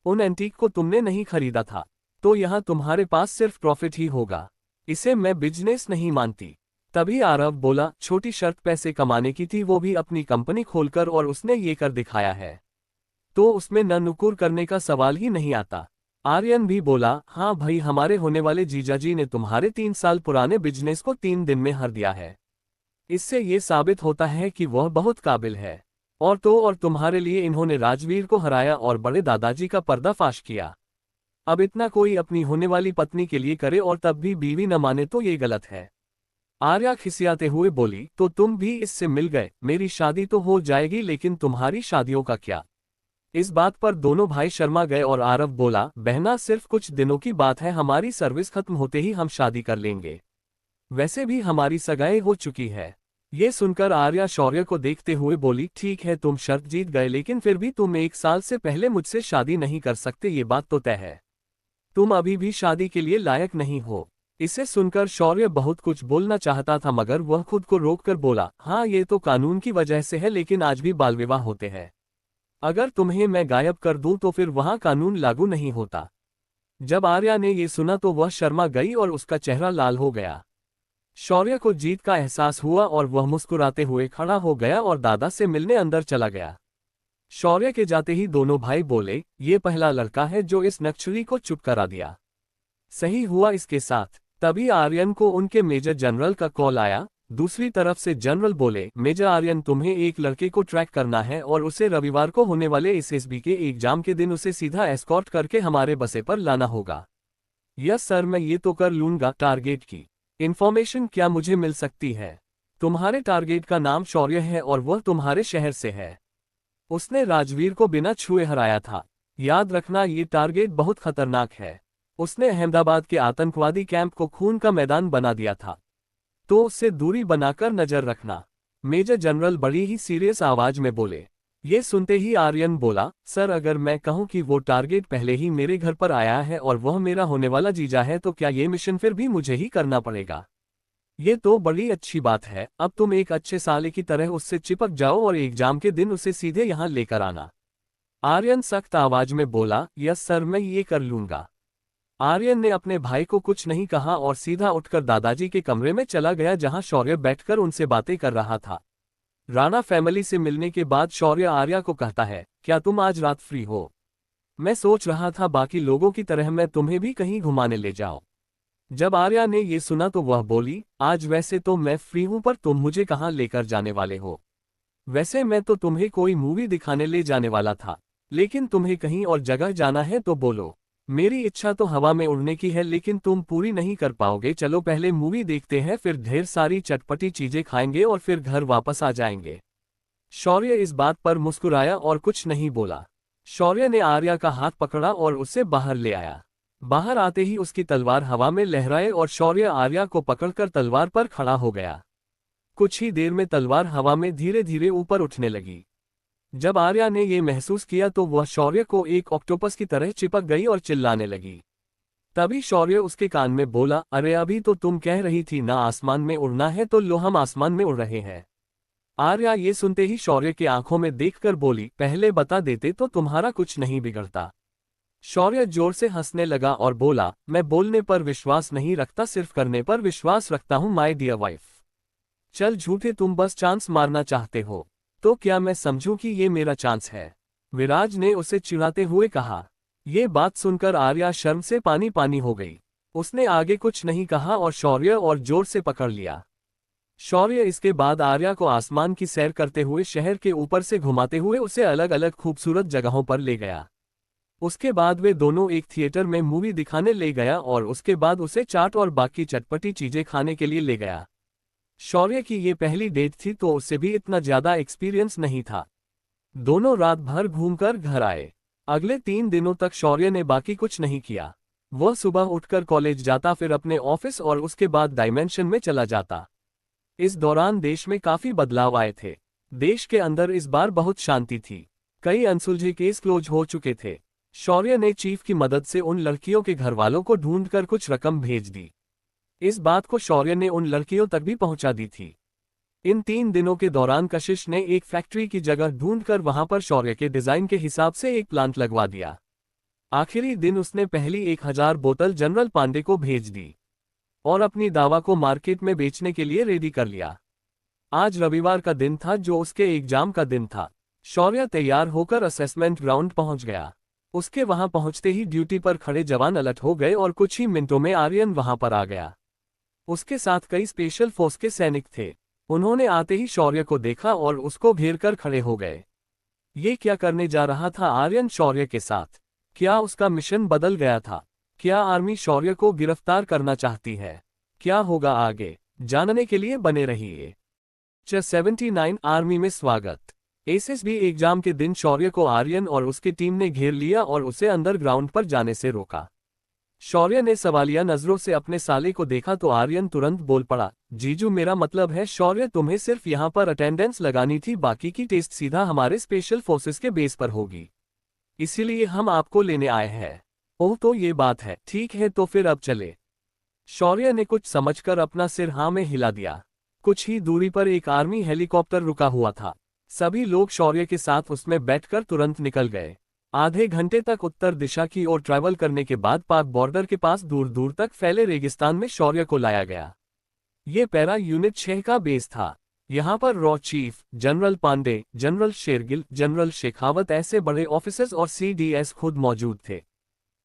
उन एंटीक को तुमने नहीं खरीदा था, तो यहाँ तुम्हारे पास सिर्फ प्रॉफिट ही होगा। इसे मैं बिजनेस नहीं मानती। तभी आरव बोला, छोटी शर्त पैसे कमाने की थी, वो भी अपनी कंपनी खोलकर, और उसने ये कर दिखाया है, तो उसमें न नुकुर करने का सवाल ही नहीं आता। आर्यन भी बोला, हाँ भाई, हमारे होने वाले जीजाजी ने तुम्हारे 3 साल पुराने बिजनेस को 3 दिन में हर दिया है। इससे ये साबित होता है कि वह बहुत काबिल है। और तुम्हारे लिए इन्होंने राजवीर को हराया और बड़े दादाजी का पर्दाफाश किया। अब इतना कोई अपनी होने वाली पत्नी के लिए करे और तब भी बीवी न माने तो ये गलत है। आर्या खिसियाते हुए बोली, तो तुम भी इससे मिल गए, मेरी शादी तो हो जाएगी लेकिन तुम्हारी शादियों का क्या। इस बात पर दोनों भाई शर्मा गए और आरव बोला, बहना सिर्फ कुछ दिनों की बात है, हमारी सर्विस खत्म होते ही हम शादी कर लेंगे। वैसे भी हमारी सगाई हो चुकी है। ये सुनकर आर्या शौर्य को देखते हुए बोली, ठीक है तुम शर्त जीत गए, लेकिन फिर भी तुम 1 साल से पहले मुझसे शादी नहीं कर सकते, ये बात तो तय है। तुम अभी भी शादी के लिए लायक नहीं हो। इसे सुनकर शौर्य बहुत कुछ बोलना चाहता था मगर वह खुद को रोककर बोला, हाँ ये तो कानून की वजह से है, लेकिन आज भी बाल विवाह होते हैं। अगर तुम्हें मैं गायब कर दूं तो फिर वहां कानून लागू नहीं होता। जब आर्या ने ये सुना तो वह शर्मा गई और उसका चेहरा लाल हो गया। शौर्य को जीत का एहसास हुआ और वह मुस्कुराते हुए खड़ा हो गया और दादा से मिलने अंदर चला गया। शौर्य के जाते ही दोनों भाई बोले, ये पहला लड़का है जो इस नक्सली को चुप करा दिया। सही हुआ इसके साथ। तभी आर्यन को उनके मेजर जनरल का कॉल आया। दूसरी तरफ से जनरल बोले, मेजर आर्यन, तुम्हें एक लड़के को ट्रैक करना है और उसे रविवार को होने वाले एसएसबी के एग्जाम के दिन उसे सीधा एस्कॉर्ट करके हमारे बसे पर लाना होगा। यस सर, मैं ये तो कर लूंगा। टारगेट की इन्फॉर्मेशन क्या मुझे मिल सकती है? तुम्हारे टारगेट का नाम शौर्य है और वह तुम्हारे शहर से है। उसने राजवीर को बिना छुए हराया था। याद रखना, ये टारगेट बहुत खतरनाक है। उसने अहमदाबाद के आतंकवादी कैंप को खून का मैदान बना दिया था, तो उससे दूरी बनाकर नजर रखना। मेजर जनरल बड़ी ही सीरियस आवाज में बोले। ये सुनते ही आर्यन बोला, सर अगर मैं कहूं कि वो टारगेट पहले ही मेरे घर पर आया है और वह मेरा होने वाला जीजा है तो क्या ये मिशन फिर भी मुझे ही करना पड़ेगा? ये तो बड़ी अच्छी बात है। अब तुम एक अच्छे साले की तरह उससे चिपक जाओ और एग्जाम के दिन उसे सीधे यहाँ लेकर आना। आर्यन सख्त आवाज में बोला, यस सर, मैं ये कर लूंगा। आर्यन ने अपने भाई को कुछ नहीं कहा और सीधा उठकर दादाजी के कमरे में चला गया जहां शौर्य बैठकर उनसे बातें कर रहा था। राणा फैमिली से मिलने के बाद शौर्य आर्या को कहता है, क्या तुम आज रात फ्री हो? मैं सोच रहा था बाकी लोगों की तरह मैं तुम्हें भी कहीं घुमाने ले जाऊं। जब आर्या ने ये सुना तो वह बोली, आज वैसे तो मैं फ्री हूं पर तुम मुझे कहाँ लेकर जाने वाले हो? वैसे मैं तो तुम्हें कोई मूवी दिखाने ले जाने वाला था, लेकिन तुम्हें कहीं और जगह जाना है तो बोलो। मेरी इच्छा तो हवा में उड़ने की है लेकिन तुम पूरी नहीं कर पाओगे। चलो पहले मूवी देखते हैं, फिर ढेर सारी चटपटी चीजें खाएंगे और फिर घर वापस आ जाएंगे। शौर्य इस बात पर मुस्कुराया और कुछ नहीं बोला। शौर्य ने आर्या का हाथ पकड़ा और उसे बाहर ले आया। बाहर आते ही उसकी तलवार हवा में लहराए और शौर्य आर्या को पकड़कर तलवार पर खड़ा हो गया। कुछ ही देर में तलवार हवा में धीरे धीरे ऊपर उठने लगी। जब आर्या ने ये महसूस किया तो वह शौर्य को एक ऑक्टोपस की तरह चिपक गई और चिल्लाने लगी। तभी शौर्य उसके कान में बोला, अरे अभी तो तुम कह रही थी ना आसमान में उड़ना है, तो लो हम आसमान में उड़ रहे हैं। आर्या ये सुनते ही शौर्य की आंखों में देखकर बोली, पहले बता देते तो तुम्हारा कुछ नहीं बिगड़ता। शौर्य जोर से हंसने लगा और बोला, मैं बोलने पर विश्वास नहीं रखता, सिर्फ करने पर विश्वास रखता हूं माय डियर वाइफ। चल झूठे, तुम बस चांस मारना चाहते हो, तो क्या मैं समझूं कि ये मेरा चांस है? विराज ने उसे चिढ़ाते हुए कहा। ये बात सुनकर आर्या शर्म से पानी पानी हो गई। उसने आगे कुछ नहीं कहा और शौर्य और जोर से पकड़ लिया। शौर्य इसके बाद आर्या को आसमान की सैर करते हुए शहर के ऊपर से घुमाते हुए उसे अलग अलग खूबसूरत जगहों पर ले गया। उसके बाद वे दोनों एक थिएटर में मूवी दिखाने ले गया और उसके बाद उसे चाट और बाकी चटपटी चीजें खाने के लिए ले गया। शौर्य की ये पहली डेट थी तो उससे भी इतना ज्यादा एक्सपीरियंस नहीं था। दोनों रात भर घूमकर घर आए। अगले 3 दिनों तक शौर्य ने बाकी कुछ नहीं किया। वह सुबह उठकर कॉलेज जाता, फिर अपने ऑफिस और उसके बाद डायमेंशन में चला जाता। इस दौरान देश में काफी बदलाव आए थे। देश के अंदर इस बार बहुत शांति थी। कई अनसुलझे केस क्लोज हो चुके थे। शौर्य ने चीफ की मदद से उन लड़कियों के घरवालों को ढूंढकर कुछ रकम भेज दी। इस बात को शौर्य ने उन लड़कियों तक भी पहुंचा दी थी। इन 3 दिनों के दौरान कशिश ने एक फैक्ट्री की जगह ढूंढकर वहां पर शौर्य के डिजाइन के हिसाब से एक प्लांट लगवा दिया। आखिरी दिन उसने पहली 1000 बोतल जनरल पांडे को भेज दी और अपनी दावा को मार्केट में बेचने के लिए रेडी कर लिया। आज रविवार का दिन था जो उसके एग्जाम का दिन था। शौर्य तैयार होकर असेसमेंट ग्राउंड पहुंच गया। उसके वहां पहुंचते ही ड्यूटी पर खड़े जवान अलर्ट हो गए और कुछ ही मिनटों में आर्यन वहां पर आ गया। उसके साथ कई स्पेशल फोर्स के सैनिक थे। उन्होंने आते ही शौर्य को देखा और उसको घेर कर खड़े हो गए। ये क्या करने जा रहा था आर्यन शौर्य के साथ? क्या उसका मिशन बदल गया था? क्या आर्मी शौर्य को गिरफ्तार करना चाहती है? क्या होगा आगे, जानने के लिए बने रहिए। 79 आर्मी में स्वागत। एसएसबी एग्जाम के दिन शौर्य को आर्यन और उसकी टीम ने घेर लिया और उसे अंडरग्राउंड पर जाने से रोका। शौर्य ने सवालिया नजरों से अपने साले को देखा तो आर्यन तुरंत बोल पड़ा, जीजू मेरा मतलब है शौर्य, तुम्हें सिर्फ यहाँ पर अटेंडेंस लगानी थी, बाकी की टेस्ट सीधा हमारे स्पेशल फोर्सेस के बेस पर होगी, इसीलिए हम आपको लेने आए हैं। ओह तो ये बात है, ठीक है तो फिर अब चले। शौर्य ने कुछ समझकर अपना सिर हाँ में हिला दिया। कुछ ही दूरी पर एक आर्मी हेलीकॉप्टर रुका हुआ था। सभी लोग शौर्य के साथ उसमें बैठकर तुरंत निकल गए। आधे घंटे तक उत्तर दिशा की ओर ट्रैवल करने के बाद पाक बॉर्डर के पास दूर दूर तक फैले रेगिस्तान में शौर्य को लाया गया। ये पैरा यूनिट 6 का बेस था। यहाँ पर रॉ chief general Pandey, general Shergill, general Shekhawat ऐसे बड़े ऑफिसर्स और सीडीएस खुद मौजूद थे।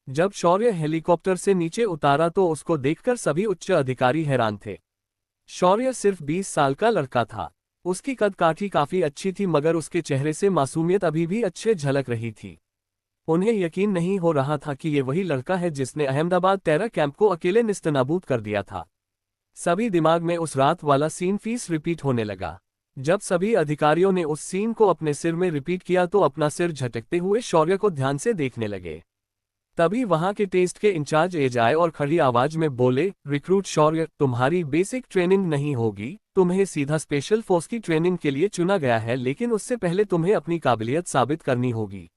जब शौर्य हेलीकॉप्टर से नीचे उतारा तो उसको देखकर सभी उच्च अधिकारी हैरान थे। शौर्य सिर्फ 20 साल का लड़का था। उसकी कद काठी काफी अच्छी थी मगर उसके चेहरे से मासूमियत अभी भी अच्छे झलक रही थी। उन्हें यकीन नहीं हो रहा था कि ये वही लड़का है जिसने अहमदाबाद टेरर कैंप को अकेले निस्तनाबूद कर दिया था। सभी दिमाग में उस रात वाला सीन फीस रिपीट होने लगा। जब सभी अधिकारियों ने उस सीन को अपने सिर में रिपीट किया तो अपना सिर झटकते हुए शौर्य को ध्यान से देखने लगे। तभी वहां के टेस्ट के इंचार्ज एज आए और खड़ी आवाज में बोले, रिक्रूट शौर्य, तुम्हारी बेसिक ट्रेनिंग नहीं होगी, तुम्हें सीधा स्पेशल फोर्स की ट्रेनिंग के लिए चुना गया है, लेकिन उससे पहले तुम्हें अपनी काबिलियत साबित करनी होगी।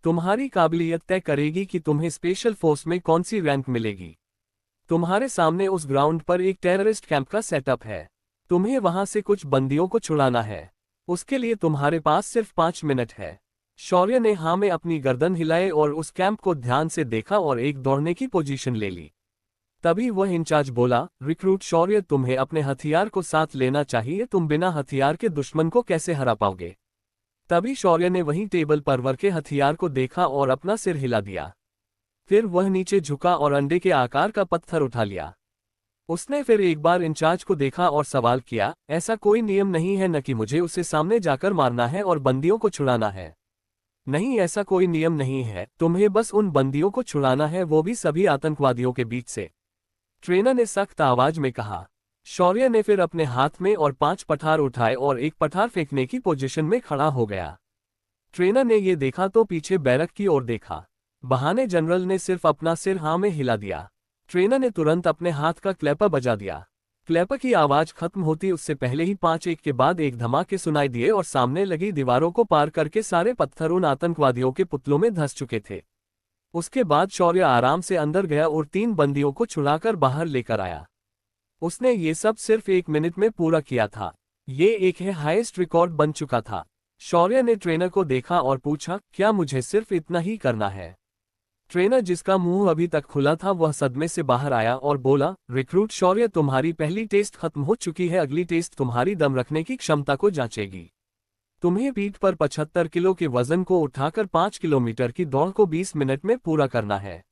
तुम्हारी काबिलियत तय करेगी कि तुम्हें स्पेशल फोर्स में कौन सी रैंक मिलेगी। तुम्हारे सामने उस ग्राउंड पर एक टेररिस्ट कैंप का सेटअप है। तुम्हें वहां से कुछ बंदियों को छुड़ाना है। उसके लिए तुम्हारे पास सिर्फ 5 मिनट है। शौर्य ने हाँ में अपनी गर्दन हिलाई और उस कैंप को ध्यान से देखा और एक दौड़ने की पोजीशन ले ली। तभी वह इंचार्ज बोला, रिक्रूट शौर्य, तुम्हें अपने हथियार को साथ लेना चाहिए, तुम बिना हथियार के दुश्मन को कैसे हरा पाओगे। तभी शौर्य ने वहीं टेबल पर वर के हथियार को देखा और अपना सिर हिला दिया। फिर वह नीचे झुका और अंडे के आकार का पत्थर उठा लिया। उसने फिर एक बार इंचार्ज को देखा और सवाल किया, ऐसा कोई नियम नहीं है न कि मुझे उसे सामने जाकर मारना है और बंदियों को छुड़ाना है। नहीं, ऐसा कोई नियम नहीं है, तुम्हें बस उन बंदियों को छुड़ाना है, वो भी सभी आतंकवादियों के बीच से, ट्रेनर ने सख्त आवाज में कहा। शौर्य ने फिर अपने हाथ में और 5 पठार उठाए और एक पठार फेंकने की पोजीशन में खड़ा हो गया। ट्रेनर ने ये देखा तो पीछे बैरक की ओर देखा। बहाने जनरल ने सिर्फ अपना सिर हाँ में हिला दिया। ट्रेनर ने तुरंत अपने हाथ का क्लैपर बजा दिया। क्लैपर की आवाज खत्म होती उससे पहले ही 5 एक के बाद एक धमाके सुनाई दिए और सामने लगी दीवारों को पार करके सारे पत्थर उन आतंकवादियों के पुतलों में धंस चुके थे। उसके बाद शौर्य आराम से अंदर गया और 3 बंदियों को छुड़ाकर बाहर लेकर आया। उसने ये सब सिर्फ 1 मिनट में पूरा किया था। ये एक है हाईएस्ट रिकॉर्ड बन चुका था। शौर्य ने ट्रेनर को देखा और पूछा, क्या मुझे सिर्फ इतना ही करना है? ट्रेनर, जिसका मुंह अभी तक खुला था, वह सदमे से बाहर आया और बोला, रिक्रूट शौर्य, तुम्हारी पहली टेस्ट खत्म हो चुकी है। अगली टेस्ट तुम्हारी दम रखने की क्षमता को जांचेगी। तुम्हें पीठ पर 75 किलो के वजन को उठाकर 5 किलोमीटर की दौड़ को 20 मिनट में पूरा करना है।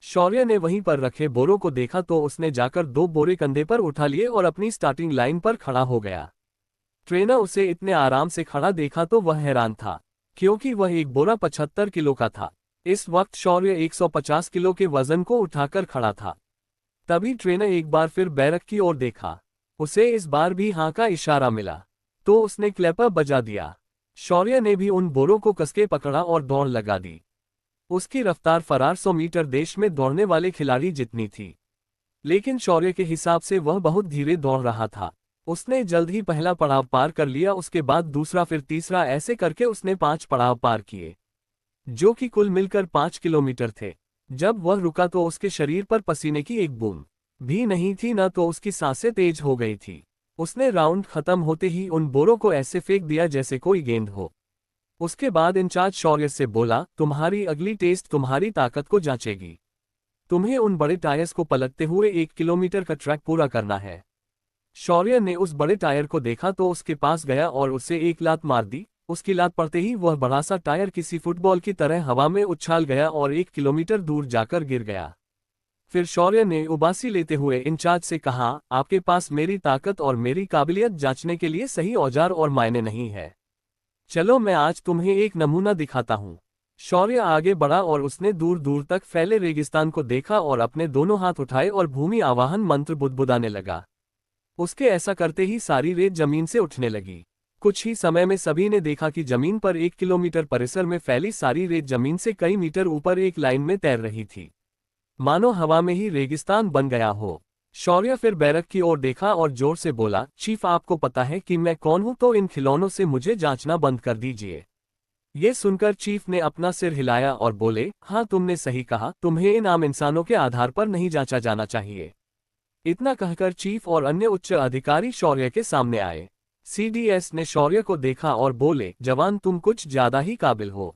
शौर्य ने वहीं पर रखे बोरों को देखा तो उसने जाकर 2 बोरे कंधे पर उठा लिए और अपनी स्टार्टिंग लाइन पर खड़ा हो गया। ट्रेनर उसे इतने आराम से खड़ा देखा तो वह हैरान था, क्योंकि वह एक बोरा 75 किलो का था। इस वक्त शौर्य 150 किलो के वजन को उठाकर खड़ा था। तभी ट्रेनर एक बार फिर बैरक की ओर देखा। उसे इस बार भी हाँ का इशारा मिला, तो उसने क्लैपर बजा दिया। शौर्य ने भी उन बोरों को कसके पकड़ा और दौड़ लगा दी। उसकी रफ्तार फरार 100 मीटर देश में दौड़ने वाले खिलाड़ी जितनी थी, लेकिन शौर्य के हिसाब से वह बहुत धीरे दौड़ रहा था। उसने जल्द ही पहला पड़ाव पार कर लिया, उसके बाद दूसरा, फिर तीसरा, ऐसे करके उसने 5 पड़ाव पार किए, जो कि कुल मिलकर 5 किलोमीटर थे। जब वह रुका तो उसके शरीर पर पसीने की एक बूंद भी नहीं थी, न तो उसकी सांसें तेज हो गई थी। उसने राउंड खत्म होते ही उन बोरों को ऐसे फेंक दिया जैसे कोई गेंद हो। उसके बाद इंचार्ज शौर्य से बोला, तुम्हारी अगली टेस्ट तुम्हारी ताकत को जांचेगी। तुम्हें उन बड़े टायर्स को पलटते हुए 1 किलोमीटर का ट्रैक पूरा करना है। शौर्य ने उस बड़े टायर को देखा तो उसके पास गया और उसे एक लात मार दी। उसकी लात पड़ते ही वह बड़ा सा टायर किसी फुटबॉल की तरह हवा में उछाल गया और 1 किलोमीटर दूर जाकर गिर गया। फिर शौर्य ने उबासी लेते हुए इंचार्ज से कहा, आपके पास मेरी ताकत और मेरी काबिलियत जांचने के लिए सही औजार और मायने नहीं है। चलो मैं आज तुम्हें एक नमूना दिखाता हूँ। शौर्य आगे बढ़ा और उसने दूर दूर तक फैले रेगिस्तान को देखा और अपने दोनों हाथ उठाए और भूमि आवाहन मंत्र बुदबुदाने लगा। उसके ऐसा करते ही सारी रेत जमीन से उठने लगी। कुछ ही समय में सभी ने देखा कि जमीन पर 1 किलोमीटर परिसर में फैली सारी रेत जमीन से कई मीटर ऊपर एक लाइन में तैर रही थी, मानो हवा में ही रेगिस्तान बन गया हो। शौर्य फिर बैरक की ओर देखा और जोर से बोला, चीफ आपको पता है कि मैं कौन हूं, तो इन खिलौनों से मुझे जांचना बंद कर दीजिए। ये सुनकर चीफ ने अपना सिर हिलाया और बोले, हाँ तुमने सही कहा, तुम्हें इन आम इंसानों के आधार पर नहीं जांचा जाना चाहिए। इतना कहकर चीफ और अन्य उच्च अधिकारी शौर्य के सामने आए। सीडीएस ने शौर्य को देखा और बोले, जवान तुम कुछ ज्यादा ही काबिल हो।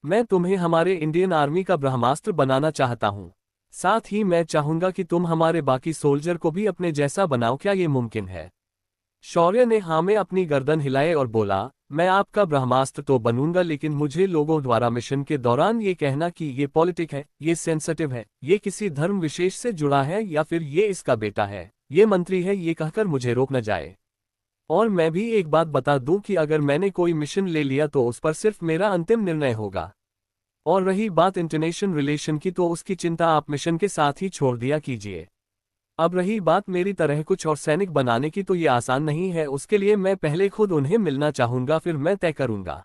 मैं तुम्हें हमारे इंडियन आर्मी का ब्रह्मास्त्र बनाना चाहता हूँ। साथ ही मैं चाहूंगा कि तुम हमारे बाकी सोल्जर को भी अपने जैसा बनाओ। क्या ये मुमकिन है? शौर्य ने हाँ में अपनी गर्दन हिलाए और बोला, मैं आपका ब्रह्मास्त्र तो बनूंगा, लेकिन मुझे लोगों द्वारा मिशन के दौरान ये कहना कि ये पॉलिटिक है, ये सेंसिटिव है, ये किसी धर्म विशेष से जुड़ा है या फिर ये इसका बेटा है, ये मंत्री है, ये कहकर मुझे रोक न जाए। और मैं भी एक बात बता दूं कि अगर मैंने कोई मिशन ले लिया तो उस पर सिर्फ मेरा अंतिम निर्णय होगा। और रही बात इंटरनेशनल रिलेशन की, तो उसकी चिंता आप मिशन के साथ ही छोड़ दिया कीजिए। अब रही बात मेरी तरह कुछ और सैनिक बनाने की, तो ये आसान नहीं है। उसके लिए मैं पहले खुद उन्हें मिलना चाहूंगा, फिर मैं तय करूंगा,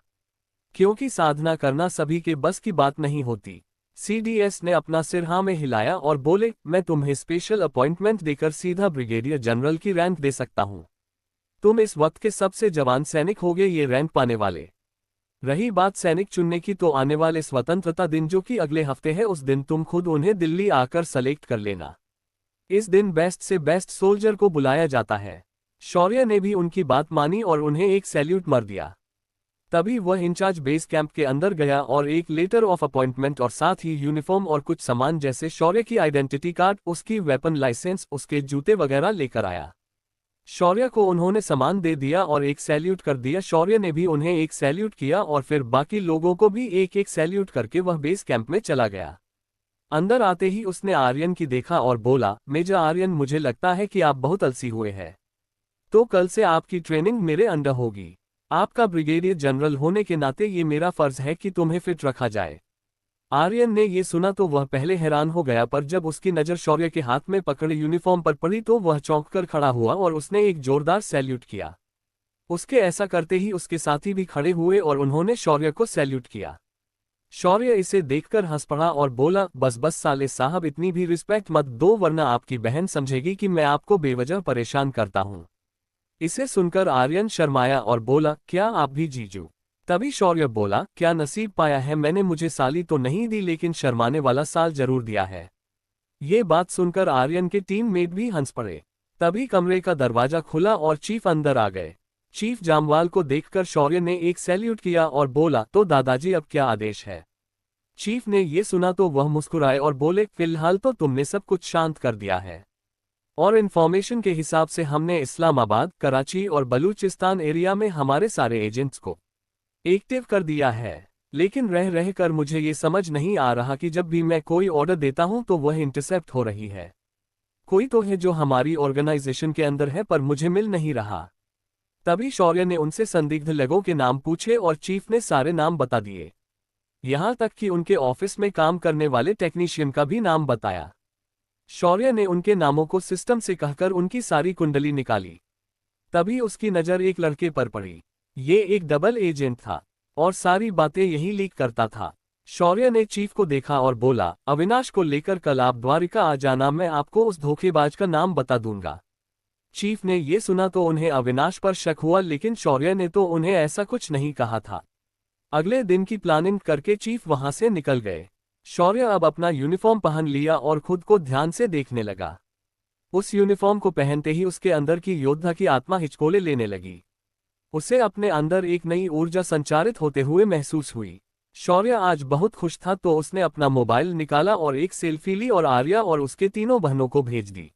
क्योंकि साधना करना सभी के बस की बात नहीं होती। सीडीएस ने अपना सिर हाँ में हिलाया और बोले, मैं तुम्हें स्पेशल अपॉइंटमेंट देकर सीधा ब्रिगेडियर जनरल की रैंक दे सकता हूं। तुम इस वक्त के सबसे जवान सैनिक होगे ये रैंक पाने वाले। रही बात सैनिक चुनने की, तो आने वाले स्वतंत्रता दिन जो कि अगले हफ्ते है, उस दिन तुम खुद उन्हें दिल्ली आकर सेलेक्ट कर लेना। इस दिन बेस्ट से बेस्ट सोल्जर को बुलाया जाता है। शौर्य ने भी उनकी बात मानी और उन्हें एक सैल्यूट मार दिया। तभी वह इंचार्ज बेस कैंप के अंदर गया और एक लेटर ऑफ अपॉइंटमेंट और साथ ही यूनिफॉर्म और कुछ सामान जैसे शौर्य की आइडेंटिटी कार्ड, उसकी वेपन लाइसेंस, उसके जूते वगैरह लेकर आया। शौर्य को उन्होंने सामान दे दिया और एक सैल्यूट कर दिया। शौर्य ने भी उन्हें एक सैल्यूट किया और फिर बाकी लोगों को भी एक एक सैल्यूट करके वह बेस कैंप में चला गया। अंदर आते ही उसने आर्यन की देखा और बोला, मेजर आर्यन, मुझे लगता है कि आप बहुत अलसी हुए हैं, तो कल से आपकी ट्रेनिंग मेरे अंडर होगी। आपका ब्रिगेडियर जनरल होने के नाते ये मेरा फर्ज है कि तुम्हें फिट रखा जाए। आर्यन ने ये सुना तो वह पहले हैरान हो गया, पर जब उसकी नज़र शौर्य के हाथ में पकड़े यूनिफॉर्म पर पड़ी तो वह चौंक कर खड़ा हुआ और उसने एक जोरदार सैल्यूट किया। उसके ऐसा करते ही उसके साथी भी खड़े हुए और उन्होंने शौर्य को सैल्यूट किया। शौर्य इसे देखकर हंस पड़ा और बोला, बस बस साले साहब, इतनी भी रिस्पेक्ट मत दो, वरना आपकी बहन समझेगी कि मैं आपको बेवजह परेशान करता हूं। इसे सुनकर आर्यन शर्माया और बोला, क्या आप भी जीजू? तभी शौर्य बोला, क्या नसीब पाया है मैंने, मुझे साली तो नहीं दी लेकिन शर्माने वाला साल जरूर दिया है। ये बात सुनकर आर्यन के टीममेट भी हंस पड़े। तभी कमरे का दरवाजा खुला और चीफ अंदर आ गए। चीफ जामवाल को देखकर शौर्य ने एक सैल्यूट किया और बोला, तो दादाजी अब क्या आदेश है? चीफ ने ये सुना तो वह मुस्कुराए और बोले, फिलहाल तो तुमने सब कुछ शांत कर दिया है, और इन्फॉर्मेशन के हिसाब से हमने इस्लामाबाद, कराची और बलूचिस्तान एरिया में हमारे सारे एजेंट्स को एक्टिव कर दिया है। लेकिन रह रह कर मुझे ये समझ नहीं आ रहा कि जब भी मैं कोई ऑर्डर देता हूं तो वह इंटरसेप्ट हो रही है। कोई तो है जो हमारी ऑर्गेनाइजेशन के अंदर है पर मुझे मिल नहीं रहा। तभी शौर्य ने उनसे संदिग्ध लोगों के नाम पूछे और चीफ ने सारे नाम बता दिए। यहां तक कि उनके ऑफिस में काम करने वाले टेक्नीशियन का भी नाम बताया। शौर्य ने उनके नामों को सिस्टम से कहकर उनकी सारी कुंडली निकाली। तभी उसकी नज़र एक लड़के पर पड़ी। ये एक डबल एजेंट था और सारी बातें यही लीक करता था। शौर्य ने चीफ को देखा और बोला, अविनाश को लेकर कल आप द्वारिका आ जाना, मैं आपको उस धोखेबाज का नाम बता दूंगा। चीफ ने ये सुना तो उन्हें अविनाश पर शक हुआ, लेकिन शौर्य ने तो उन्हें ऐसा कुछ नहीं कहा था। अगले दिन की प्लानिंग करके चीफ वहां से निकल गए। शौर्य अब अपना यूनिफॉर्म पहन लिया और खुद को ध्यान से देखने लगा। उस यूनिफॉर्म को पहनते ही उसके अंदर की योद्धा की आत्मा हिचकोले लेने लगी। उसे अपने अंदर एक नई ऊर्जा संचारित होते हुए महसूस हुई। शौर्य आज बहुत खुश था तो उसने अपना मोबाइल निकाला और एक सेल्फी ली और आर्या और उसके तीनों बहनों को भेज दी।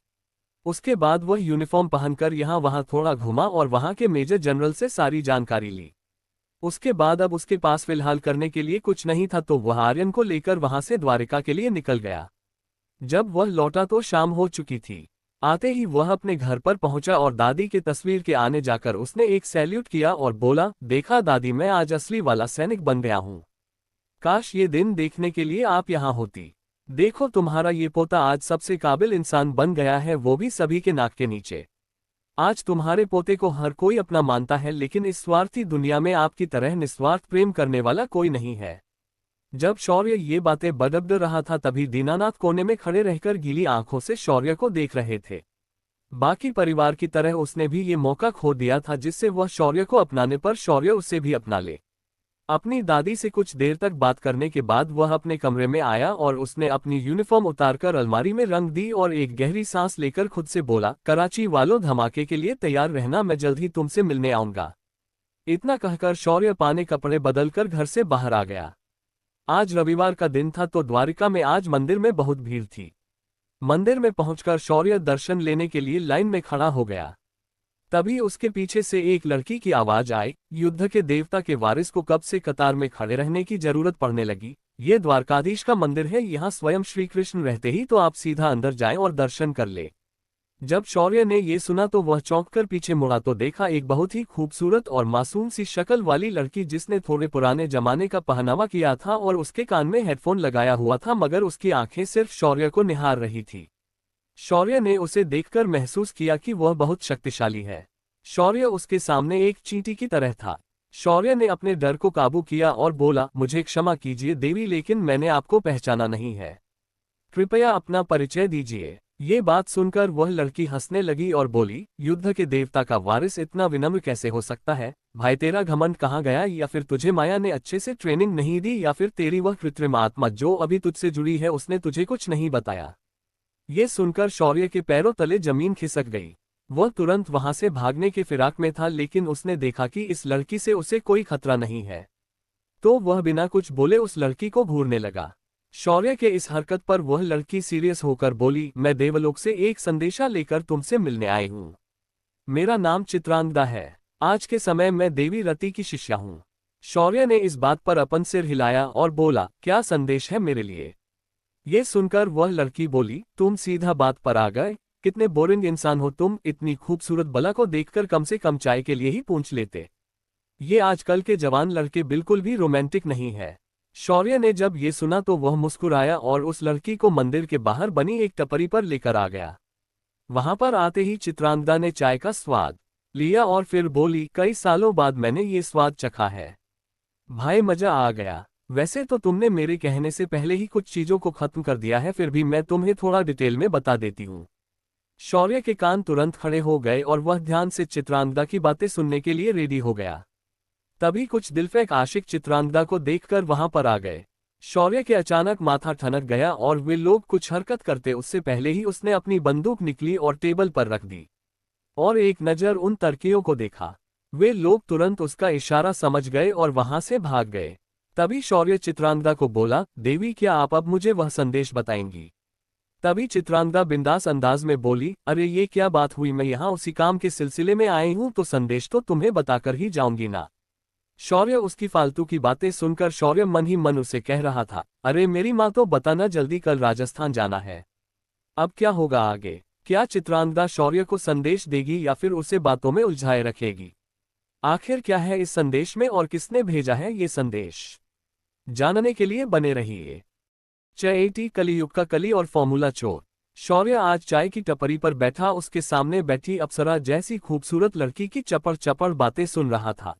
उसके बाद वह यूनिफॉर्म पहनकर यहाँ वहाँ थोड़ा घुमा और वहाँ के मेजर जनरल से सारी जानकारी ली। उसके बाद अब उसके पास फिलहाल करने के लिए कुछ नहीं था तो वह आर्यन को लेकर वहां से द्वारिका के लिए निकल गया। जब वह लौटा तो शाम हो चुकी थी। आते ही वह अपने घर पर पहुंचा और दादी के तस्वीर के आने जाकर उसने एक सैल्यूट किया और बोला, देखा दादी, मैं आज असली वाला सैनिक बन गया हूं। काश ये दिन देखने के लिए आप यहाँ होती। देखो तुम्हारा ये पोता आज सबसे काबिल इंसान बन गया है, वो भी सभी के नाक के नीचे। आज तुम्हारे पोते को हर कोई अपना मानता है, लेकिन इस स्वार्थी दुनिया में आपकी तरह निस्वार्थ प्रेम करने वाला कोई नहीं है। जब शौर्य ये बातें बड़बड़ रहा था तभी दीनानाथ कोने में खड़े रहकर गीली आंखों से शौर्य को देख रहे थे। बाकी परिवार की तरह उसने भी ये मौका खो दिया था जिससे वह शौर्य को अपनाने पर शौर्य उसे भी अपना ले। अपनी दादी से कुछ देर तक बात करने के बाद वह अपने कमरे में आया और उसने अपनी यूनिफॉर्म उतारकर अलमारी में रंग दी और एक गहरी सांस लेकर खुद से बोला, कराची वालों, धमाके के लिए तैयार रहना, मैं जल्द ही तुमसे मिलने आऊंगा। इतना कहकर शौर्य पाने कपड़े बदलकर घर से बाहर आ गया। आज रविवार का दिन था तो द्वारिका में आज मंदिर में बहुत भीड़ थी। मंदिर में पहुंचकर शौर्य दर्शन लेने के लिए लाइन में खड़ा हो गया। तभी उसके पीछे से एक लड़की की आवाज आई, युद्ध के देवता के वारिस को कब से कतार में खड़े रहने की जरूरत पड़ने लगी। ये द्वारकाधीश का मंदिर है, यहाँ स्वयं श्री कृष्ण रहते ही तो आप सीधा अंदर जाएं और दर्शन कर ले। जब शौर्य ने ये सुना तो वह चौंककर पीछे मुड़ा तो देखा एक बहुत ही खूबसूरत और मासूम सी शक्ल वाली लड़की जिसने थोड़े पुराने जमाने का पहनावा किया था और उसके कान में हेडफोन लगाया हुआ था, मगर उसकी आंखें सिर्फ शौर्य को निहार रही थी। शौर्य ने उसे देखकर महसूस किया कि वह बहुत शक्तिशाली है। शौर्य उसके सामने एक चींटी की तरह था। शौर्य ने अपने डर को काबू किया और बोला, मुझे क्षमा कीजिए देवी, लेकिन मैंने आपको पहचाना नहीं है। कृपया अपना परिचय दीजिए। ये बात सुनकर वह लड़की हंसने लगी और बोली, युद्ध के देवता का वारिस इतना विनम्र कैसे हो सकता है? भाई तेरा घमंड कहाँ गया? या फिर तुझे माया ने अच्छे से ट्रेनिंग नहीं दी? या फिर तेरी वह कृत्रिम आत्मा जो अभी तुझसे जुड़ी है उसने तुझे कुछ नहीं बताया? ये सुनकर शौर्य के पैरों तले जमीन खिसक गई। वह तुरंत वहां से भागने के फिराक में था, लेकिन उसने देखा कि इस लड़की से उसे कोई खतरा नहीं है, तो वह बिना कुछ बोले उस लड़की को घूरने लगा। शौर्य के इस हरकत पर वह लड़की सीरियस होकर बोली, मैं देवलोक से एक संदेशा लेकर तुमसे मिलने आई हूँ। मेरा नाम चित्रांगदा है। आज के समय मैं देवी रति की शिष्या हूँ। शौर्य ने इस बात पर अपन सिर हिलाया और बोला, क्या संदेश है मेरे लिए? ये सुनकर वह लड़की बोली, तुम सीधा बात पर आ गए। कितने बोरिंग इंसान हो तुम, इतनी खूबसूरत बला को देखकर कम से कम चाय के लिए ही पूछ लेते। ये आजकल के जवान लड़के बिल्कुल भी रोमांटिक नहीं है। शौर्य ने जब ये सुना तो वह मुस्कुराया और उस लड़की को मंदिर के बाहर बनी एक टपरी पर लेकर आ गया। वहां पर आते ही चित्रांगदा ने चाय का स्वाद लिया और फिर बोली, कई सालों बाद मैंने ये स्वाद चखा है भाई, मजा आ गया। वैसे तो तुमने मेरे कहने से पहले ही कुछ चीजों को खत्म कर दिया है, फिर भी मैं तुम्हें थोड़ा डिटेल में बता देती हूँ। शौर्य के कान तुरंत खड़े हो गए और वह ध्यान से चित्रांगदा की बातें सुनने के लिए रेडी हो गया। तभी कुछ दिलफेक आशिक चित्रांगदा को देखकर वहां पर आ गए। शौर्य के अचानक माथा ठनक गया और वे लोग कुछ हरकत करते उससे पहले ही उसने अपनी बंदूक निकली और टेबल पर रख दी और एक नज़र उन तरकियों को देखा। वे लोग तुरंत उसका इशारा समझ गए और वहां से भाग गए। तभी शौर्य चित्रांगदा को बोला, देवी क्या आप अब मुझे वह संदेश बताएंगी? तभी चित्रांगदा बिंदास अंदाज में बोली, अरे ये क्या बात हुई, मैं यहाँ उसी काम के सिलसिले में आई हूँ तो संदेश तो तुम्हें बताकर ही जाऊंगी ना। शौर्य उसकी फालतू की बातें सुनकर शौर्य मन ही मन उसे कह रहा था, अरे मेरी माँ तो बताना जल्दी, कल राजस्थान जाना है। अब क्या होगा आगे? क्या चित्रांगदा शौर्य को संदेश देगी या फिर उसे बातों में उलझाए रखेगी? आखिर क्या है इस संदेश में और किसने भेजा है ये संदेश? जानने के लिए बने रहिए। चैटी कलियुग का कली और फॉर्मूला चोर। शौर्य आज चाय की टपरी पर बैठा उसके सामने बैठी अप्सरा जैसी खूबसूरत लड़की की चपड़ चपड़ बातें सुन रहा था।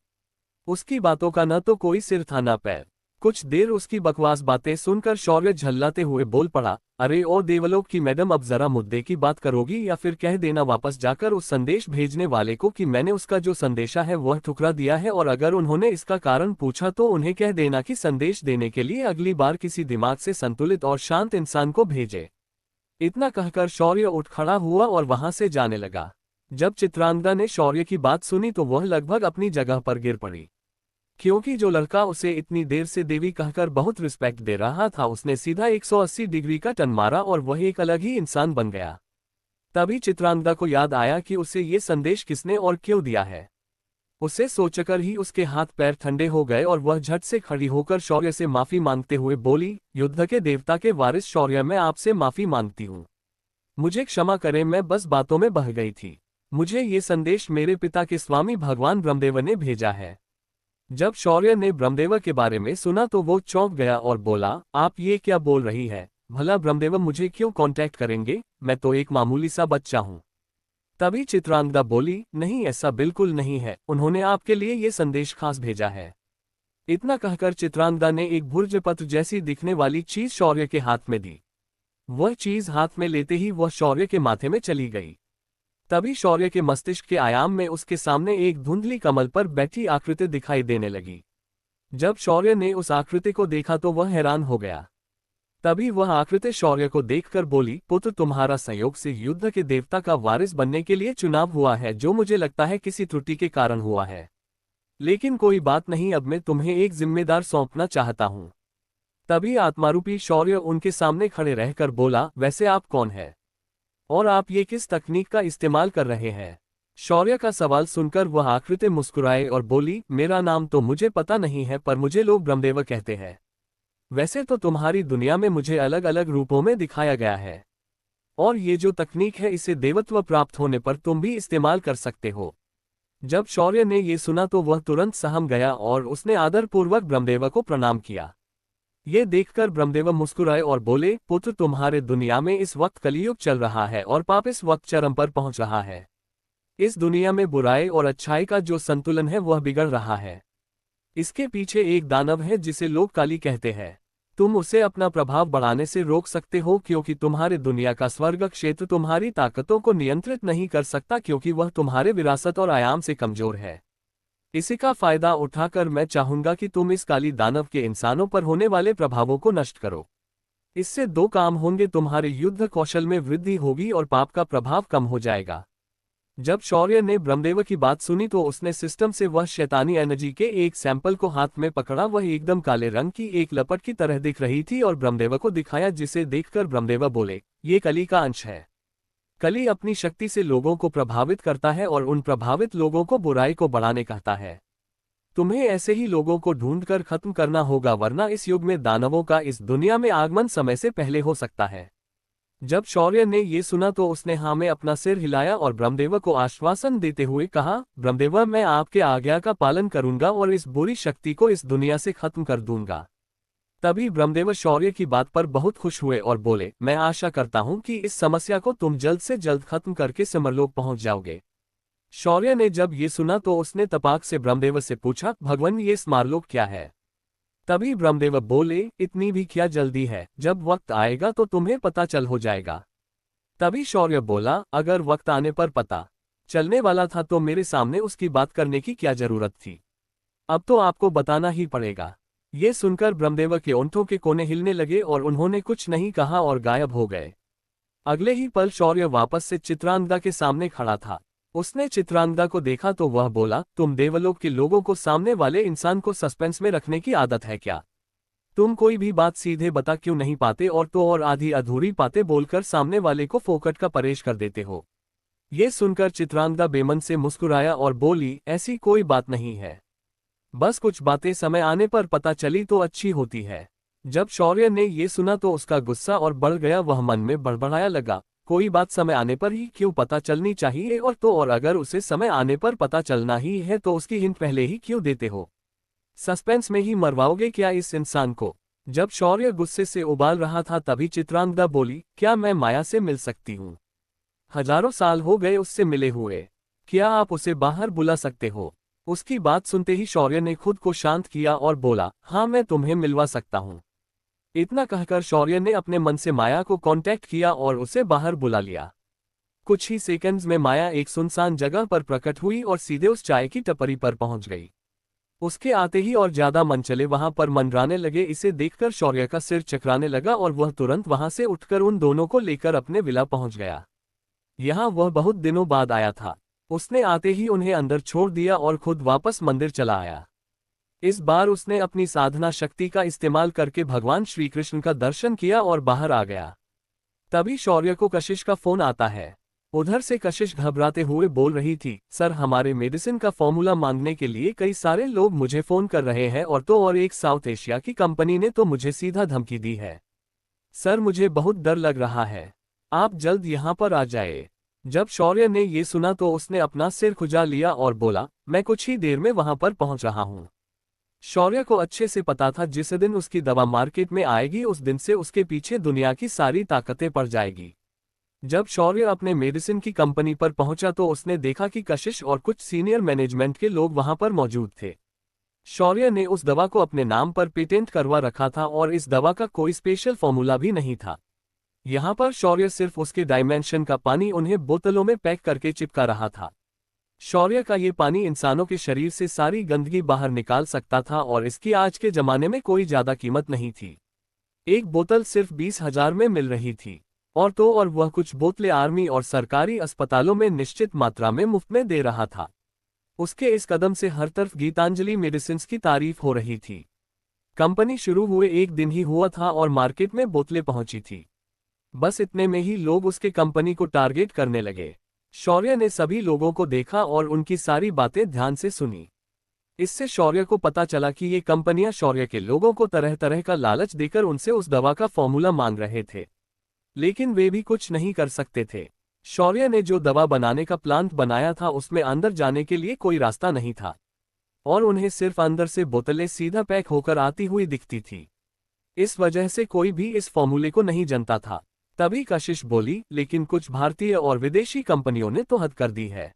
उसकी बातों का न तो कोई सिर था न पैर। कुछ देर उसकी बकवास बातें सुनकर शौर्य झल्लाते हुए बोल पड़ा, अरे ओ देवलोक की मैडम, अब जरा मुद्दे की बात करोगी या फिर कह देना वापस जाकर उस संदेश भेजने वाले को कि मैंने उसका जो संदेशा है वह ठुकरा दिया है, और अगर उन्होंने इसका कारण पूछा तो उन्हें कह देना कि संदेश देने के लिए अगली बार किसी दिमाग से संतुलित और शांत इंसान को भेजे। इतना कहकर शौर्य उठ खड़ा हुआ और वहां से जाने लगा। जब चित्रांगदा ने शौर्य की बात सुनी तो वह लगभग अपनी जगह पर गिर पड़ी, क्योंकि जो लड़का उसे इतनी देर से देवी कहकर बहुत रिस्पेक्ट दे रहा था उसने सीधा 180 डिग्री का टर्न मारा और वह एक अलग ही इंसान बन गया। तभी चित्रांगदा को याद आया कि उसे ये संदेश किसने और क्यों दिया है। उसे सोचकर ही उसके हाथ पैर ठंडे हो गए और वह झट से खड़ी होकर शौर्य से माफी मांगते हुए बोली, युद्ध के देवता के वारिस शौर्य, मैं आपसे माफी मांगती हूँ। मुझे क्षमा करें, मैं बस बातों में बह गई थी। मुझे ये संदेश मेरे पिता के स्वामी भगवान ब्रह्मदेव ने भेजा है। जब शौर्य ने ब्रह्मदेव के बारे में सुना तो वो चौंक गया और बोला, आप ये क्या बोल रही है? भला ब्रह्मदेव मुझे क्यों कांटेक्ट करेंगे? मैं तो एक मामूली सा बच्चा हूँ। तभी चित्रांगदा बोली, नहीं ऐसा बिल्कुल नहीं है, उन्होंने आपके लिए ये संदेश खास भेजा है। इतना कहकर चित्रांगदा ने एक भुर्जपत्र जैसी दिखने वाली चीज शौर्य के हाथ में दी। वह चीज हाथ में लेते ही वह शौर्य के माथे में चली गई। तभी शौर्य के मस्तिष्क के आयाम में उसके सामने एक धुंधली कमल पर बैठी आकृति दिखाई देने लगी। जब शौर्य ने उस आकृति को देखा तो वह हैरान हो गया। तभी वह आकृति शौर्य को देखकर बोली, पुत्र, तुम्हारा संयोग से युद्ध के देवता का वारिस बनने के लिए चुनाव हुआ है, जो मुझे लगता है किसी त्रुटि के कारण हुआ है। लेकिन कोई बात नहीं, अब मैं तुम्हें एक जिम्मेदार सौंपना चाहता हूं। तभी आत्मारूपी शौर्य उनके सामने खड़े रहकर बोला, वैसे आप कौन है और आप ये किस तकनीक का इस्तेमाल कर रहे हैं? शौर्य का सवाल सुनकर वह आकृति मुस्कुराए और बोली, मेरा नाम तो मुझे पता नहीं है, पर मुझे लोग ब्रह्मदेव कहते हैं। वैसे तो तुम्हारी दुनिया में मुझे अलग अलग रूपों में दिखाया गया है, और ये जो तकनीक है इसे देवत्व प्राप्त होने पर तुम भी इस्तेमाल कर सकते हो। जब शौर्य ने ये सुना तो वह तुरंत सहम गया और उसने आदरपूर्वक ब्रह्मदेव को प्रणाम किया। ये देखकर ब्रह्मदेव मुस्कुराए और बोले, पुत्र, तुम्हारे दुनिया में इस वक्त कलियुग चल रहा है और पाप इस वक्त चरम पर पहुंच रहा है। इस दुनिया में बुराई और अच्छाई का जो संतुलन है वह बिगड़ रहा है। इसके पीछे एक दानव है जिसे लोग काली कहते हैं। तुम उसे अपना प्रभाव बढ़ाने से रोक सकते हो, क्योंकि तुम्हारे दुनिया का स्वर्ग क्षेत्र तुम्हारी ताकतों को नियंत्रित नहीं कर सकता, क्योंकि वह तुम्हारे विरासत और आयाम से कमजोर है। इसी का फायदा उठाकर मैं चाहूंगा कि तुम इस काली दानव के इंसानों पर होने वाले प्रभावों को नष्ट करो। इससे दो काम होंगे, तुम्हारे युद्ध कौशल में वृद्धि होगी और पाप का प्रभाव कम हो जाएगा। जब शौर्य ने ब्रह्मदेव की बात सुनी तो उसने सिस्टम से वह शैतानी एनर्जी के एक सैंपल को हाथ में पकड़ा। वह एकदम काले रंग की एक लपट की तरह दिख रही थी और ब्रह्मदेव को दिखाया, जिसे देखकर ब्रह्मदेव बोले, ये कली का अंश है। कली अपनी शक्ति से लोगों को प्रभावित करता है और उन प्रभावित लोगों को बुराई को बढ़ाने कहता है। तुम्हें ऐसे ही लोगों को ढूंढकर खत्म करना होगा, वरना इस युग में दानवों का इस दुनिया में आगमन समय से पहले हो सकता है। जब शौर्य ने ये सुना तो उसने हाँ में अपना सिर हिलाया और ब्रह्मदेव को आश्वासन देते हुए कहा, ब्रह्मदेव, मैं आपके आज्ञा का पालन करूंगा और इस बुरी शक्ति को इस दुनिया से खत्म कर दूंगा। तभी ब्रह्मदेव शौर्य की बात पर बहुत खुश हुए और बोले, मैं आशा करता हूं कि इस समस्या को तुम जल्द से जल्द खत्म करके सिमरलोक पहुंच जाओगे। शौर्य ने जब ये सुना तो उसने तपाक से ब्रह्मदेव से पूछा, भगवान, ये स्मारलोक क्या है? तभी ब्रह्मदेव बोले, इतनी भी क्या जल्दी है, जब वक्त आएगा तो तुम्हें पता चल हो जाएगा। तभी शौर्य बोला, अगर वक्त आने पर पता चलने वाला था तो मेरे सामने उसकी बात करने की क्या जरूरत थी? अब तो आपको बताना ही पड़ेगा। ये सुनकर ब्रह्मदेव के ओंठों के कोने हिलने लगे और उन्होंने कुछ नहीं कहा और गायब हो गए। अगले ही पल शौर्य वापस से चित्रांगदा के सामने खड़ा था। उसने चित्रांगदा को देखा तो वह बोला, तुम देवलोक के लोगों को सामने वाले इंसान को सस्पेंस में रखने की आदत है क्या? तुम कोई भी बात सीधे बता क्यों नहीं पाते और तो और आधी अधूरी बातें बोलकर सामने वाले को फोकट का परेश कर देते हो? ये सुनकर चित्रांगदा बेमन से मुस्कुराया और बोली, ऐसी कोई बात नहीं है। बस कुछ बातें समय आने पर पता चली तो अच्छी होती है। जब शौर्य ने ये सुना तो उसका गुस्सा और बढ़ गया। वह मन में बड़बड़ाया लगा, कोई बात समय आने पर ही क्यों पता चलनी चाहिए, और अगर उसे समय आने पर पता चलना ही है तो उसकी हिंट पहले ही क्यों देते हो? सस्पेंस में ही मरवाओगे क्या इस इंसान को? जब शौर्य गुस्से से उबाल रहा था तभी चित्रांगदा बोली, क्या मैं माया से मिल सकती हूँ? हजारों साल हो गए उससे मिले हुए, क्या आप उसे बाहर बुला सकते हो? उसकी बात सुनते ही शौर्य ने खुद को शांत किया और बोला, हाँ मैं तुम्हें मिलवा सकता हूँ। इतना कहकर शौर्य ने अपने मन से माया को कांटेक्ट किया और उसे बाहर बुला लिया। कुछ ही सेकंड्स में माया एक सुनसान जगह पर प्रकट हुई और सीधे उस चाय की टपरी पर पहुंच गई। उसके आते ही और ज्यादा मनचले वहां पर मंडराने लगे। इसे देखकर शौर्य का सिर चकराने लगा और वह तुरंत वहां से उठकर उन दोनों को लेकर अपने विला पहुंच गया। यहाँ वह बहुत दिनों बाद आया था। उसने आते ही उन्हें अंदर छोड़ दिया और खुद वापस मंदिर चला आया। इस बार उसने अपनी साधना शक्ति का इस्तेमाल करके भगवान श्री कृष्ण का दर्शन किया और बाहर आ गया। तभी शौर्य को कशिश का फोन आता है। उधर से कशिश घबराते हुए बोल रही थी, सर हमारे मेडिसिन का फॉर्मूला मांगने के लिए कई सारे लोग मुझे फोन कर रहे हैं और एक साउथ एशिया की कंपनी ने तो मुझे सीधा धमकी दी है। सर मुझे बहुत डर लग रहा है, आप जल्द यहाँ पर आ जाए। जब शौर्य ने ये सुना तो उसने अपना सिर खुजा लिया और बोला, मैं कुछ ही देर में वहां पर पहुंच रहा हूँ। शौर्य को अच्छे से पता था जिस दिन उसकी दवा मार्केट में आएगी उस दिन से उसके पीछे दुनिया की सारी ताकतें पड़ जाएगी। जब शौर्य अपने मेडिसिन की कंपनी पर पहुंचा तो उसने देखा कि कशिश और कुछ सीनियर मैनेजमेंट के लोग वहां पर मौजूद थे। शौर्य ने उस दवा को अपने नाम पर पेटेंट करवा रखा था और इस दवा का कोई स्पेशल फॉर्मूला भी नहीं था। यहाँ पर शौर्य सिर्फ उसके डायमेंशन का पानी उन्हें बोतलों में पैक करके चिपका रहा था। शौर्य का ये पानी इंसानों के शरीर से सारी गंदगी बाहर निकाल सकता था और इसकी आज के जमाने में कोई ज्यादा कीमत नहीं थी। एक बोतल सिर्फ 20,000 में मिल रही थी और वह कुछ बोतलें आर्मी और सरकारी अस्पतालों में निश्चित मात्रा में मुफ्त में दे रहा था। उसके इस कदम से हर तरफ गीतांजलि मेडिसिन्स की तारीफ हो रही थी। कंपनी शुरू हुए एक दिन ही हुआ था और मार्केट में बोतलें पहुंची थी। बस इतने में ही लोग उसके कंपनी को टारगेट करने लगे। शौर्य ने सभी लोगों को देखा और उनकी सारी बातें ध्यान से सुनी। इससे शौर्य को पता चला कि ये कंपनियां शौर्य के लोगों को तरह तरह का लालच देकर उनसे उस दवा का फॉर्मूला मांग रहे थे, लेकिन वे भी कुछ नहीं कर सकते थे। शौर्य ने जो दवा बनाने का प्लांट बनाया था उसमें अंदर जाने के लिए कोई रास्ता नहीं था और उन्हें सिर्फ अंदर से बोतलें सीधा पैक होकर आती हुई दिखती थी। इस वजह से कोई भी इस फॉर्मूले को नहीं जानता था। तभी कशिश बोली, लेकिन कुछ भारतीय और विदेशी कंपनियों ने तो हद कर दी है।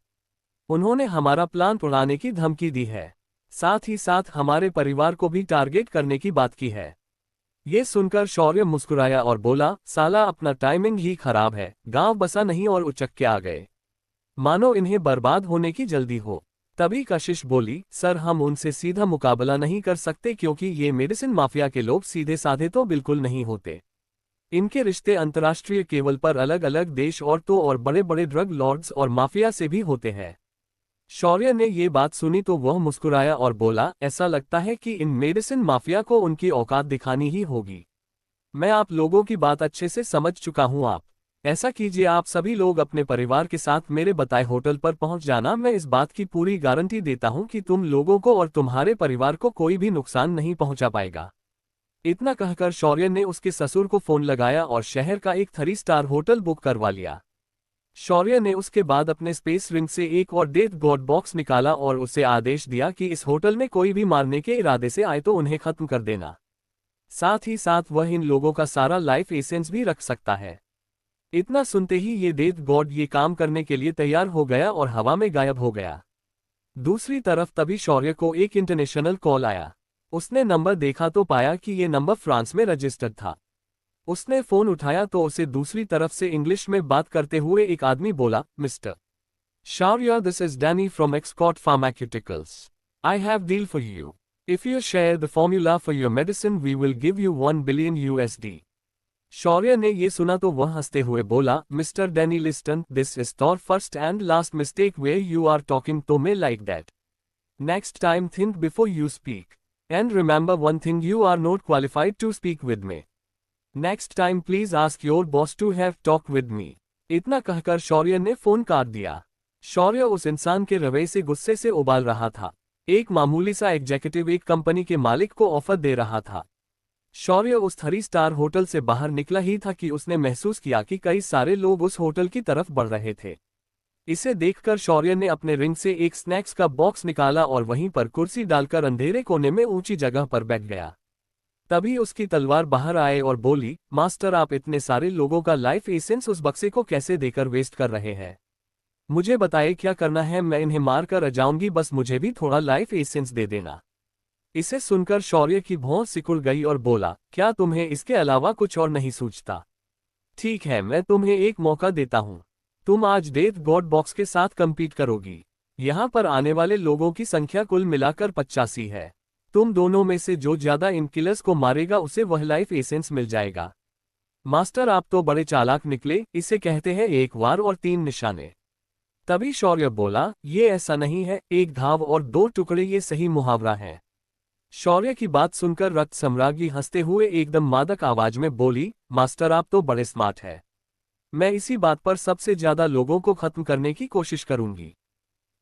उन्होंने हमारा प्लांट उड़ाने की धमकी दी है, साथ ही साथ हमारे परिवार को भी टारगेट करने की बात की है। ये सुनकर शौर्य मुस्कुराया और बोला, साला अपना टाइमिंग ही खराब है, गांव बसा नहीं और उचक के आ गए, मानो इन्हें बर्बाद होने की जल्दी हो। तभी कशिश बोली, सर हम उनसे सीधा मुकाबला नहीं कर सकते क्योंकि ये मेडिसिन माफिया के लोग सीधे साधे तो बिल्कुल नहीं होते। इनके रिश्ते अंतर्राष्ट्रीय केवल पर अलग अलग देश और बड़े बड़े ड्रग लॉर्ड्स और माफिया से भी होते हैं। शौर्य ने ये बात सुनी तो वह मुस्कुराया और बोला, ऐसा लगता है कि इन मेडिसिन माफिया को उनकी औकात दिखानी ही होगी। मैं आप लोगों की बात अच्छे से समझ चुका हूं। आप ऐसा कीजिए, आप सभी लोग अपने परिवार के साथ मेरे बताए होटल पर पहुंच जाना। मैं इस बात की पूरी गारंटी देता हूं कि तुम लोगों को और तुम्हारे परिवार को कोई भी नुकसान नहीं पहुंचा पाएगा। इतना कहकर शौर्य ने उसके ससुर को फोन लगाया और शहर का एक 3 स्टार होटल बुक करवा लिया। शौर्य ने उसके बाद अपने स्पेस रिंग से एक और डेथ गॉड बॉक्स निकाला और उसे आदेश दिया कि इस होटल में कोई भी मारने के इरादे से आए तो उन्हें खत्म कर देना। साथ ही साथ वह इन लोगों का सारा लाइफ एसेंस भी रख सकता है। इतना सुनते ही ये डेथ गॉड ये काम करने के लिए तैयार हो गया और हवा में गायब हो गया। दूसरी तरफ तभी शौर्य को एक इंटरनेशनल कॉल आया। उसने नंबर देखा तो पाया कि ये नंबर फ्रांस में रजिस्टर्ड था। उसने फोन उठाया तो उसे दूसरी तरफ से इंग्लिश में बात करते हुए एक आदमी बोला, mister Shaurya, this is Danny from Excot pharmaceuticals. I have deal for you. If you share the formula for your medicine we will give you 1 billion USD। Shaurya ने ये सुना तो वह हंसते हुए बोला, mister Danny listen, this is your first and last mistake where you are talking to me like that. Next time think before you speak. And remember one thing, you are not qualified to speak with me. Next time please ask your boss to have talk with me. इतना कहकर शौर्य ने phone काट दिया। शौर्य उस इंसान के रवैये से गुस्से से उबाल रहा था। एक मामूली सा एग्जीक्यूटिव एक कंपनी के मालिक को ऑफर दे रहा था। शौर्य उस 3 स्टार होटल से बाहर निकला ही था कि उसने महसूस किया कि कई सारे लोग उस होटल की तरफ बढ़ रहे थे। इसे देखकर शौर्य ने अपने रिंग से एक स्नैक्स का बॉक्स निकाला और वहीं पर कुर्सी डालकर अंधेरे कोने में ऊंची जगह पर बैठ गया। तभी उसकी तलवार बाहर आए और बोली, मास्टर आप इतने सारे लोगों का लाइफ एसेंस उस बक्से को कैसे देकर वेस्ट कर रहे हैं? मुझे बताइए क्या करना है, मैं इन्हें मार कर जाऊंगी, बस मुझे भी थोड़ा लाइफ एसेंस दे देना। इसे सुनकर शौर्य की भौं सिकुड़ गई और बोला, क्या तुम्हें इसके अलावा कुछ और नहीं सूझता? ठीक है, मैं तुम्हें एक मौका देता हूं। तुम आज डेथ गॉड बॉक्स के साथ कंपीट करोगी। यहां पर आने वाले लोगों की संख्या कुल मिलाकर 85 है। तुम दोनों में से जो ज्यादा इन किलर्स को मारेगा उसे वह लाइफ एसेंस मिल जाएगा। मास्टर आप तो बड़े चालाक निकले, इसे कहते हैं एक वार और 3 निशाने। तभी शौर्य बोला, ये ऐसा नहीं है, एक घाव और 2 टुकड़े ये सही मुहावरा है। शौर्य की बात सुनकर रक्त सम्राज्ञी हंसते हुए एकदम मादक आवाज में बोली, मास्टर आप तो बड़े स्मार्ट है। मैं इसी बात पर सबसे ज्यादा लोगों को खत्म करने की कोशिश करूंगी।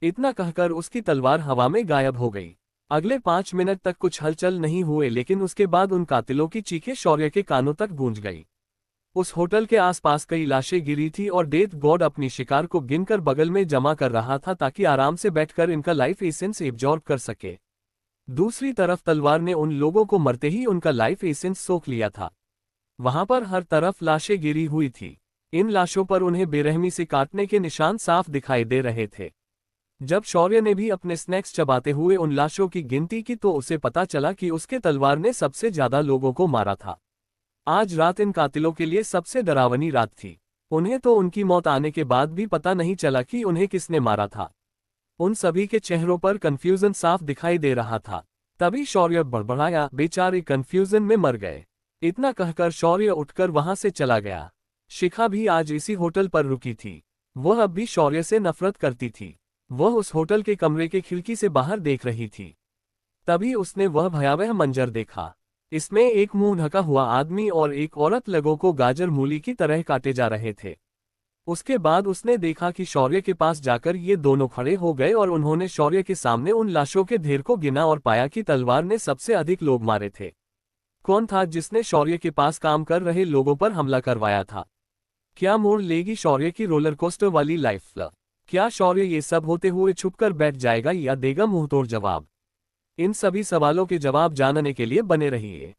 इतना कहकर उसकी तलवार हवा में गायब हो गई। अगले 5 मिनट तक कुछ हलचल नहीं हुए, लेकिन उसके बाद उन कातिलों की चीखें शौर्य के कानों तक गूंज गई। उस होटल के आसपास कई लाशें गिरी थी और डेथ गॉड अपनी शिकार को गिनकर बगल में जमा कर रहा था ताकि आराम से बैठकर इनका लाइफ एसेंस एब्जॉर्ब कर सके। दूसरी तरफ तलवार ने उन लोगों को मरते ही उनका लाइफ एसेंस सोख लिया था। वहां पर हर तरफ लाशें गिरी हुई थी। इन लाशों पर उन्हें बेरहमी से काटने के निशान साफ दिखाई दे रहे थे। जब शौर्य ने भी अपने स्नैक्स चबाते हुए उन लाशों की गिनती की तो उसे पता चला कि उसके तलवार ने सबसे ज्यादा लोगों को मारा था। आज रात इन कातिलों के लिए सबसे डरावनी रात थी। उन्हें तो उनकी मौत आने के बाद भी पता नहीं चला कि उन्हें किसने मारा था। उन सभी के चेहरों पर कंफ्यूजन साफ दिखाई दे रहा था। तभी शौर्य बड़बड़ाया, बेचारे कंफ्यूजन में मर गए। इतना कहकर शौर्य उठकर वहां से चला गया। शिखा भी आज इसी होटल पर रुकी थी। वह अब भी शौर्य से नफरत करती थी। वह उस होटल के कमरे के खिड़की से बाहर देख रही थी। तभी उसने वह भयावह मंजर देखा। इसमें एक मुंह ढका हुआ आदमी और एक औरत लोगों को गाजर मूली की तरह काटे जा रहे थे। उसके बाद उसने देखा कि शौर्य के पास जाकर ये दोनों खड़े हो गए और उन्होंने शौर्य के सामने उन लाशों के ढेर को गिना और पाया कि तलवार ने सबसे अधिक लोग मारे थे। कौन था जिसने शौर्य के पास काम कर रहे लोगों पर हमला करवाया था? क्या मोड़ लेगी शौर्य की रोलर कोस्टर वाली लाइफ? क्या शौर्य ये सब होते हुए छुपकर बैठ जाएगा या देगा मुंहतोड़ जवाब? इन सभी सवालों के जवाब जानने के लिए बने रहिए।